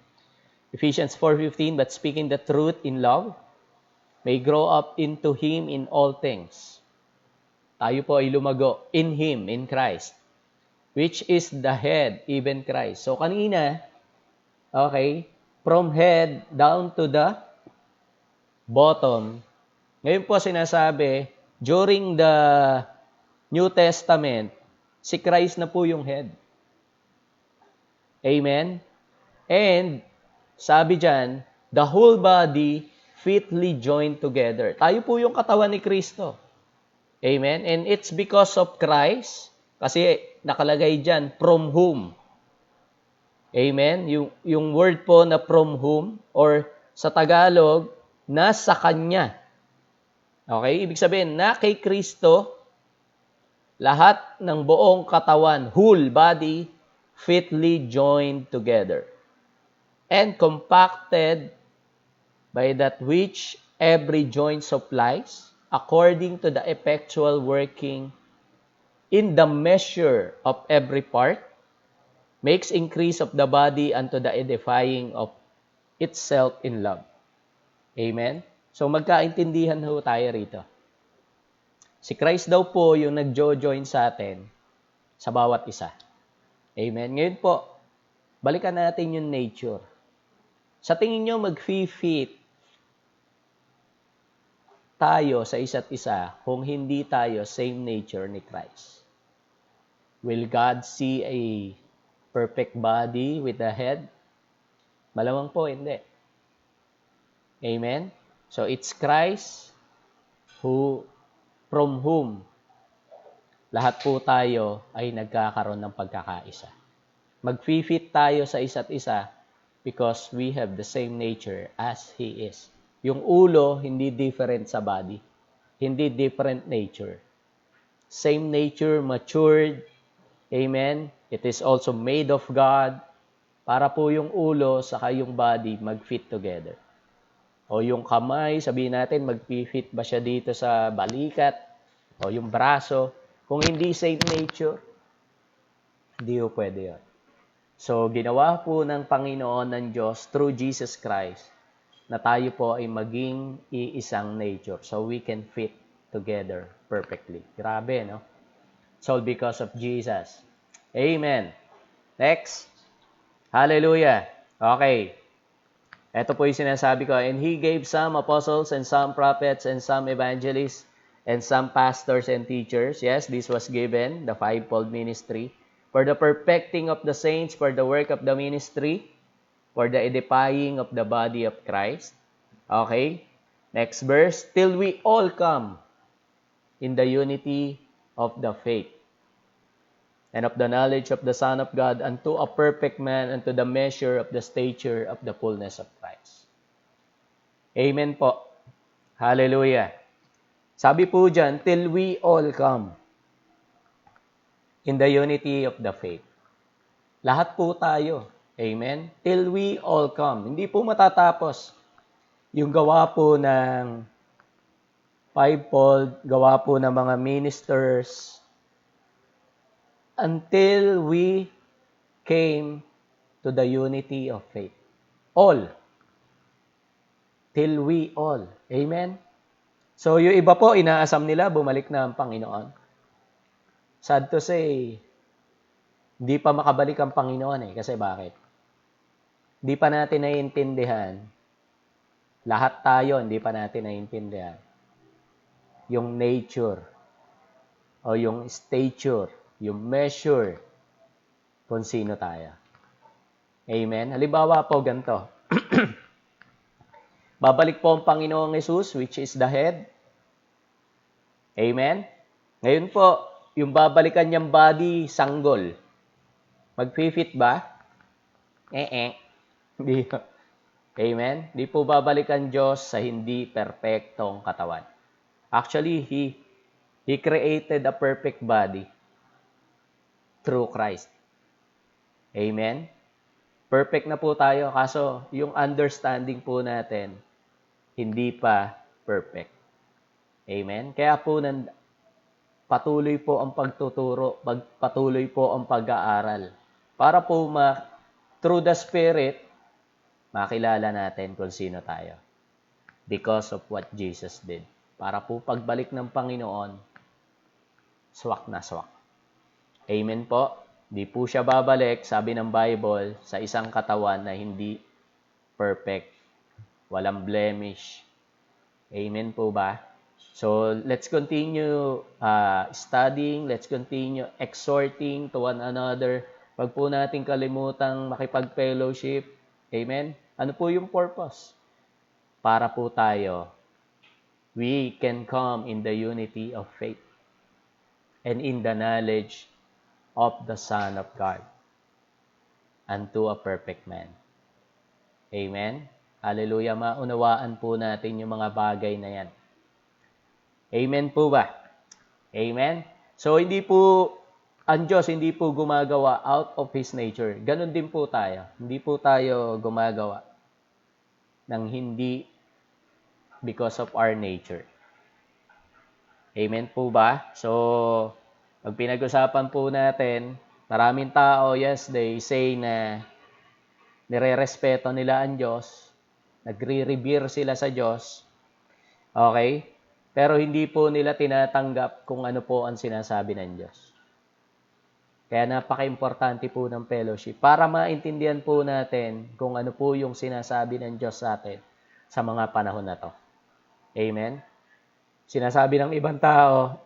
Ephesians 4:15, but speaking the truth in love, may grow up into Him in all things. Tayo po ay lumago in Him, in Christ, which is the head, even Christ. So, kanina, okay, from head down to the bottom. Ngayon po sinasabi, during the New Testament, si Christ na po yung head. Amen? And, sabi dyan, the whole body fitly joined together. Tayo po yung katawan ni Kristo. Amen? And it's because of Christ, kasi nakalagay dyan, from whom. Amen? Yung word po na from whom, or sa Tagalog, nasa Kanya. Okay? Ibig sabihin, na kay Kristo, lahat ng buong katawan, whole body, fitly joined together and compacted by that which every joint supplies, according to the effectual working in the measure of every part, makes increase of the body unto the edifying of itself in love. Amen? So magkaintindihan ho tayo rito. Si Christ daw po yung nagjo-join sa atin sa bawat isa. Amen? Ngayon po, balikan natin yung nature. Sa tingin nyo, mag-fit tayo sa isa't isa kung hindi tayo same nature ni Christ? Will God see a perfect body with a head? Malamang po, hindi. Amen? So, it's Christ from whom lahat po tayo ay nagkakaroon ng pagkakaisa. Mag-fit tayo sa isa't isa because we have the same nature as He is. Yung ulo, hindi different sa body. Hindi different nature. Same nature, matured. Amen? It is also made of God para po yung ulo saka yung body mag-fit together. O yung kamay, sabihin natin, mag-fit ba siya dito sa balikat? O yung braso. Kung hindi same nature, hindi po pwede yun. So, ginawa po ng Panginoon ng Diyos through Jesus Christ na tayo po ay maging iisang nature so we can fit together perfectly. Grabe, no? It's all because of Jesus. Amen. Next. Hallelujah. Okay. Ito po yung sinasabi ko. And He gave some apostles and some prophets and some evangelists and some pastors and teachers. Yes, this was given, the fivefold ministry, for the perfecting of the saints, for the work of the ministry, for the edifying of the body of Christ. Okay? Next verse. Till we all come in the unity of the faith and of the knowledge of the Son of God unto a perfect man, unto the measure of the stature of the fullness of Christ. Amen po. Hallelujah. Sabi po dyan, till we all come in the unity of the faith. Lahat po tayo. Amen? Till we all come. Hindi po matatapos yung gawa po ng fivefold, gawa po ng mga ministers, until we came to the unity of faith. All. Till we all. Amen? So, yung iba po, inaasam nila, bumalik na ang Panginoon. Sad to say, hindi pa makabalik ang Panginoon eh. Kasi bakit? Hindi pa natin naiintindihan. Lahat tayo, hindi pa natin naiintindihan. Yung nature, o yung stature, yung measure, kung sino tayo. Amen? Halimbawa po ganito. Babalik po ang Panginoong Jesus, which is the head. Amen? Ngayon po, yung babalikan niyang body, sanggol. Mag-fit ba? Hindi. Amen? Hindi po babalikan Diyos sa hindi perpektong katawan. Actually, He created a perfect body through Christ. Amen? Perfect na po tayo, kaso yung understanding po natin, hindi pa perfect. Amen? Kaya po patuloy po ang pagtuturo, patuloy po ang pag-aaral. Para po through the Spirit, makilala natin kung sino tayo. Because of what Jesus did. Para po pagbalik ng Panginoon, swak na swak. Amen po. Di po siya babalik, sabi ng Bible, sa isang katawan na hindi perfect. Walang blemish. Amen po ba? So, let's continue studying. Let's continue exhorting to one another. Wag po natin kalimutang makipag-fellowship. Amen? Ano po yung purpose? Para po tayo, we can come in the unity of faith and in the knowledge of the Son of God unto a perfect man. Amen? Hallelujah. Maunawaan po natin yung mga bagay na yan. Amen po ba? Amen? So, ang Diyos hindi po gumagawa out of His nature. Ganon din po tayo. Hindi po tayo gumagawa ng hindi because of our nature. Amen po ba? So, pag pinag-usapan po natin, maraming tao, yes, they say na nire-respeto nila ang Diyos, nagre-revere sila sa Diyos, okay? Pero hindi po nila tinatanggap kung ano po ang sinasabi ng Diyos. Kaya napaka-importante po ng fellowship para maintindihan po natin kung ano po yung sinasabi ng Diyos sa atin sa mga panahon na to. Amen? Sinasabi ng ibang tao,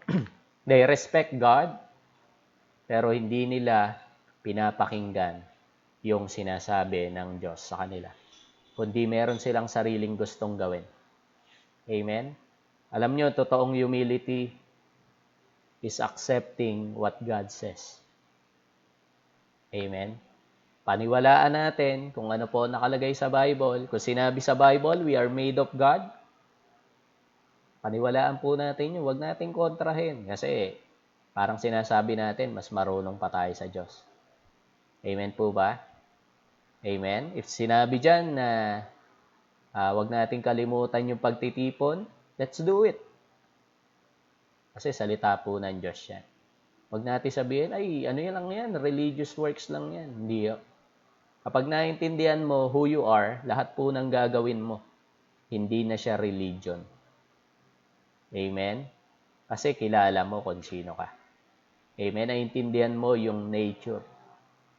they respect God, pero hindi nila pinapakinggan yung sinasabi ng Diyos sa kanila. Kundi meron silang sariling gustong gawin. Amen? Alam nyo, totoong humility is accepting what God says. Amen? Paniwalaan natin kung ano po nakalagay sa Bible. Kung sinabi sa Bible, we are made of God, paniwalaan po natin yun. Huwag natin kontrahin. Kasi parang sinasabi natin, mas marunong pa tayo sa Diyos. Amen po ba? Amen? If sinabi dyan na huwag natin kalimutan yung pagtitipon, let's do it. Kasi salita po ng Diyos yan. Huwag natin sabihin, ay, ano yan lang yan, religious works lang yan. Hindi yun. Kapag naintindihan mo who you are, lahat po ng gagawin mo, hindi na siya religion. Amen? Kasi kilala mo kung sino ka. Amen? Naintindihan mo yung nature.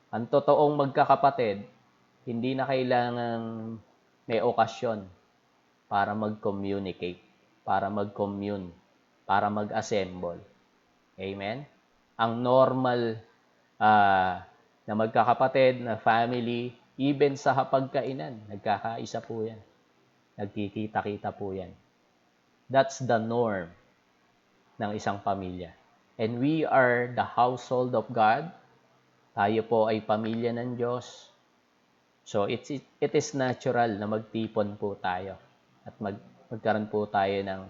Ang totoong magkakapatid, hindi na kailangang may okasyon para mag-communicate, para mag-commune, para mag-assemble. Amen? Ang normal na magkakapatid, na family, even sa hapagkainan, nagkakaisa po yan. Nagkikita-kita po yan. That's the norm ng isang pamilya. And we are the household of God. Tayo po ay pamilya ng Diyos. So, it is natural na magtipon po tayo at magkaroon po tayo ng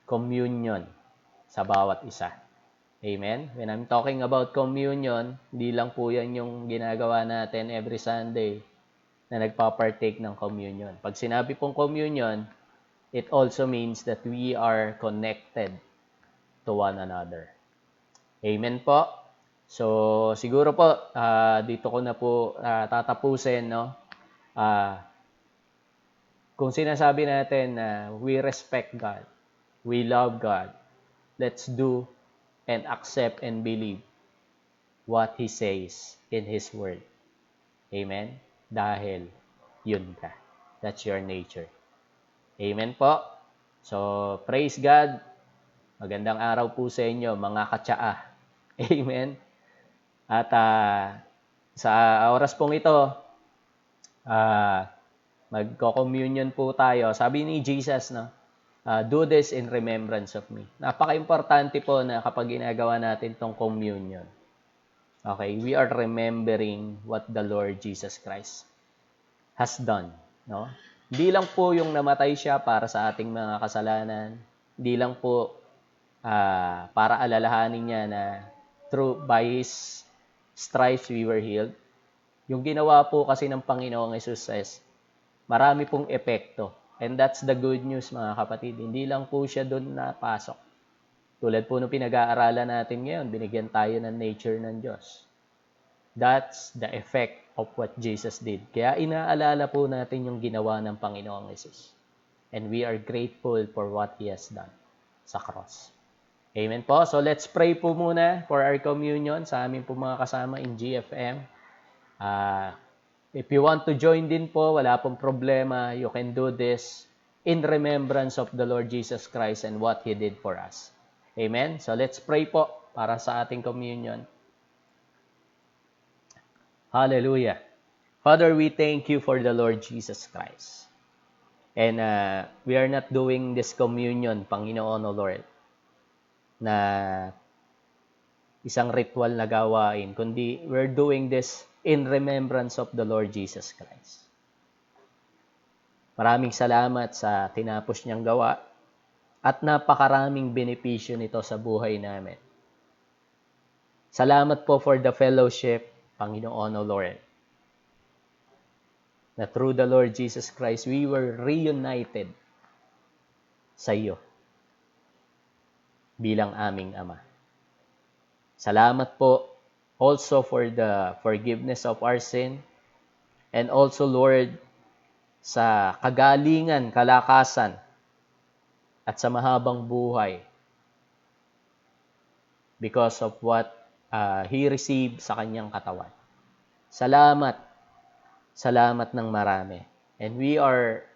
communion sa bawat isa. Amen? When I'm talking about communion, hindi lang po yan yung ginagawa natin every Sunday na nagpa-partake ng communion. Pag sinabi pong communion, it also means that we are connected to one another. Amen po? So, siguro po, dito ko na po tatapusin, no? Kung sinasabi natin na we respect God, we love God, let's do and accept and believe what He says in His Word. Amen? Dahil yun ka. That's your nature. Amen po? So, praise God. Magandang araw po sa inyo, mga katsaa. Amen? At sa oras pong ito, magko-communion po tayo. Sabi ni Jesus, no? Do this in remembrance of me. Napaka-importante po na kapag ginagawa natin tong communion. Okay, we are remembering what the Lord Jesus Christ has done, no? Hindi lang po yung namatay siya para sa ating mga kasalanan. Hindi lang po para alalahanin niya na by His stripes we were healed. Yung ginawa po kasi ng Panginoong Jesus says, marami pong epekto. And that's the good news, mga kapatid. Hindi lang po siya doon napasok. Tulad po nung pinag-aaralan natin ngayon, binigyan tayo ng nature ng Diyos. That's the effect of what Jesus did. Kaya inaalala po natin yung ginawa ng Panginoong Jesus. And we are grateful for what He has done sa cross. Amen po. So let's pray po muna for our communion sa amin po mga kasama in GFM. If you want to join din po, wala pong problema. You can do this in remembrance of the Lord Jesus Christ and what He did for us. Amen? So let's pray po para sa ating communion. Hallelujah. Father, we thank You for the Lord Jesus Christ. And we are not doing this communion, Panginoon o Lord, na isang ritual na gawain, kundi we're doing this in remembrance of the Lord Jesus Christ. Maraming salamat sa tinapos niyang gawa At napakaraming benepisyo nito sa buhay namin. Salamat po for the fellowship, Panginoon o Lord. Na through the Lord Jesus Christ, we were reunited sa iyo bilang aming Ama. Salamat po also for the forgiveness of our sin and also, Lord, sa kagalingan, kalakasan, at sa mahabang buhay because of what He received sa kanyang katawan. Salamat. Salamat ng marami. And we are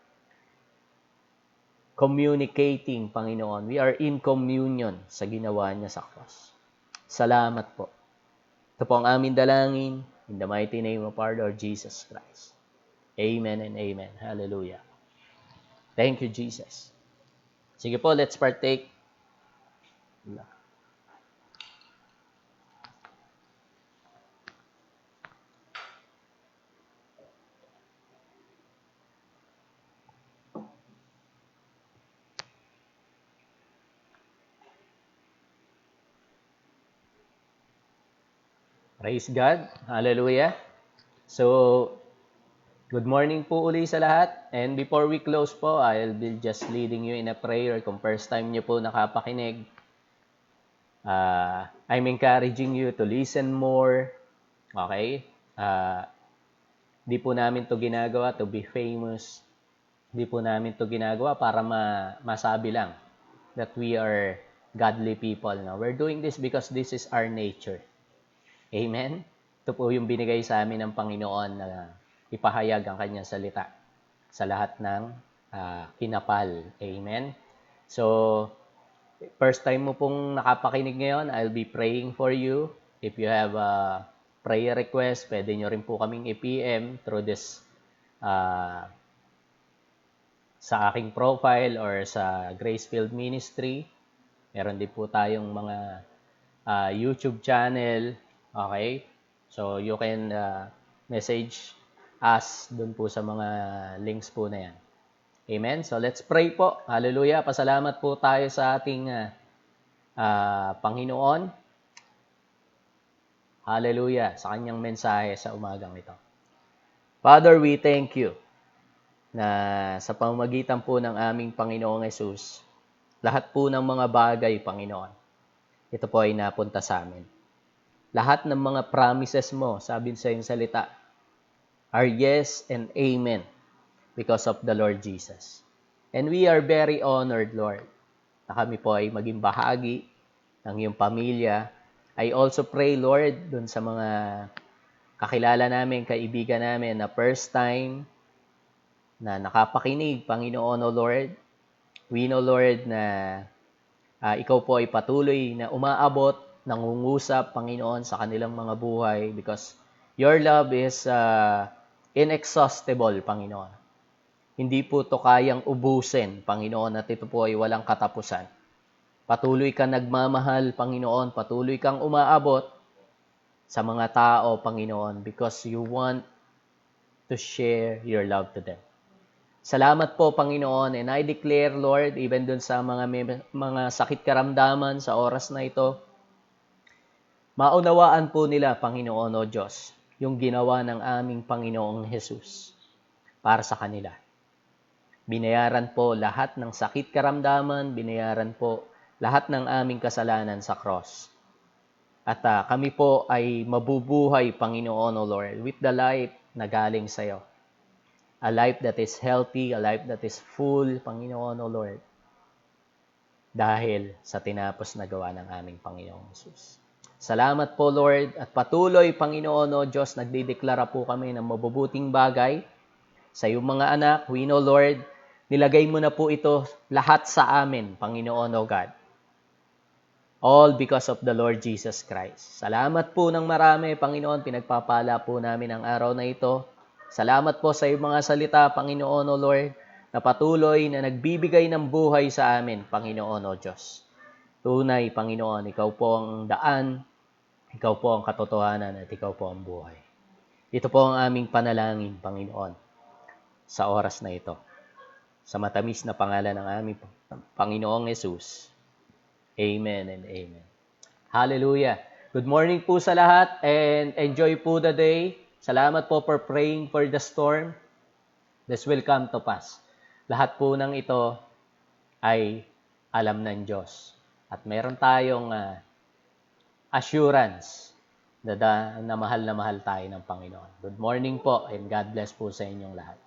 communicating, Panginoon. We are in communion sa ginawa niya sa cross. Salamat po. Ito po ang aming dalangin in the mighty name of our Lord Jesus Christ. Amen and amen. Hallelujah. Thank you, Jesus. Sige po, let's partake. Praise God. Hallelujah. So, good morning po uli sa lahat. And before we close po, I'll be just leading you in a prayer. Kung first time niyo po nakapakinig, I'm encouraging you to listen more. Okay? Di po namin to ginagawa to be famous. Di po namin to ginagawa para masabi lang that we are godly people. No? We're doing this because this is our nature. Amen? Ito po yung binigay sa amin ng Panginoon na ipahayag ang kanyang salita sa lahat ng kinapal. Amen? So, first time mo pong nakapakinig ngayon, I'll be praying for you. If you have a prayer request, pwede nyo rin po kaming i-PM through this sa aking profile or sa Gracefield Ministry. Meron din po tayong mga YouTube channel. Okay? So, you can message us dun po sa mga links po na yan. Amen? So, let's pray po. Hallelujah. Pasalamat po tayo sa ating Panginoon. Hallelujah. Sa kanyang mensahe sa umagang ito. Father, we thank you na sa pamamagitan po ng aming Panginoong Hesus, lahat po ng mga bagay, Panginoon, ito po ay napunta sa amin. Lahat ng mga promises mo, sabi sa iyong salita, are yes and amen because of the Lord Jesus. And we are very honored, Lord, na kami po ay maging bahagi ng iyong pamilya. I also pray, Lord, dun sa mga kakilala namin, kaibigan namin na first time na nakapakinig, Panginoon o Lord. We know, Lord, na ikaw po ay patuloy na umaabot, nangungusap, Panginoon, sa kanilang mga buhay because your love is inexhaustible, Panginoon. Hindi po ito kayang ubusin, Panginoon, at ito po ay walang katapusan. Patuloy kang nagmamahal, Panginoon. Patuloy kang umaabot sa mga tao, Panginoon, because you want to share your love to them. Salamat po, Panginoon, and I declare, Lord, even dun sa mga sakit karamdaman sa oras na ito, maunawaan po nila, Panginoon o Diyos, yung ginawa ng aming Panginoong Hesus para sa kanila. Binayaran po lahat ng sakit karamdaman, binayaran po lahat ng aming kasalanan sa cross. At kami po ay mabubuhay, Panginoon o Lord, with the life na galing sa iyo. A life that is healthy, a life that is full, Panginoon o Lord, dahil sa tinapos na gawa ng aming Panginoong Hesus. Salamat po, Lord, at patuloy, Panginoon o Diyos, nagdideklara po kami ng mabubuting bagay sa iyong mga anak. We know, Lord, nilagay mo na po ito lahat sa amin, Panginoon o God. All because of the Lord Jesus Christ. Salamat po ng marami, Panginoon, pinagpapala po namin ang araw na ito. Salamat po sa iyong mga salita, Panginoon o Lord, na patuloy na nagbibigay ng buhay sa amin, Panginoon o Diyos. Tunay, Panginoon, ikaw po ang daan, ikaw po ang katotohanan, at ikaw po ang buhay. Ito po ang aming panalangin, Panginoon, sa oras na ito. Sa matamis na pangalan ng aming Panginoong Jesus. Amen and amen. Hallelujah. Good morning po sa lahat and enjoy po the day. Salamat po for praying for the storm. This will come to pass. Lahat po ng ito ay alam ng Diyos. At meron tayong assurance na mahal tayo ng Panginoon. Good morning po and God bless po sa inyong lahat.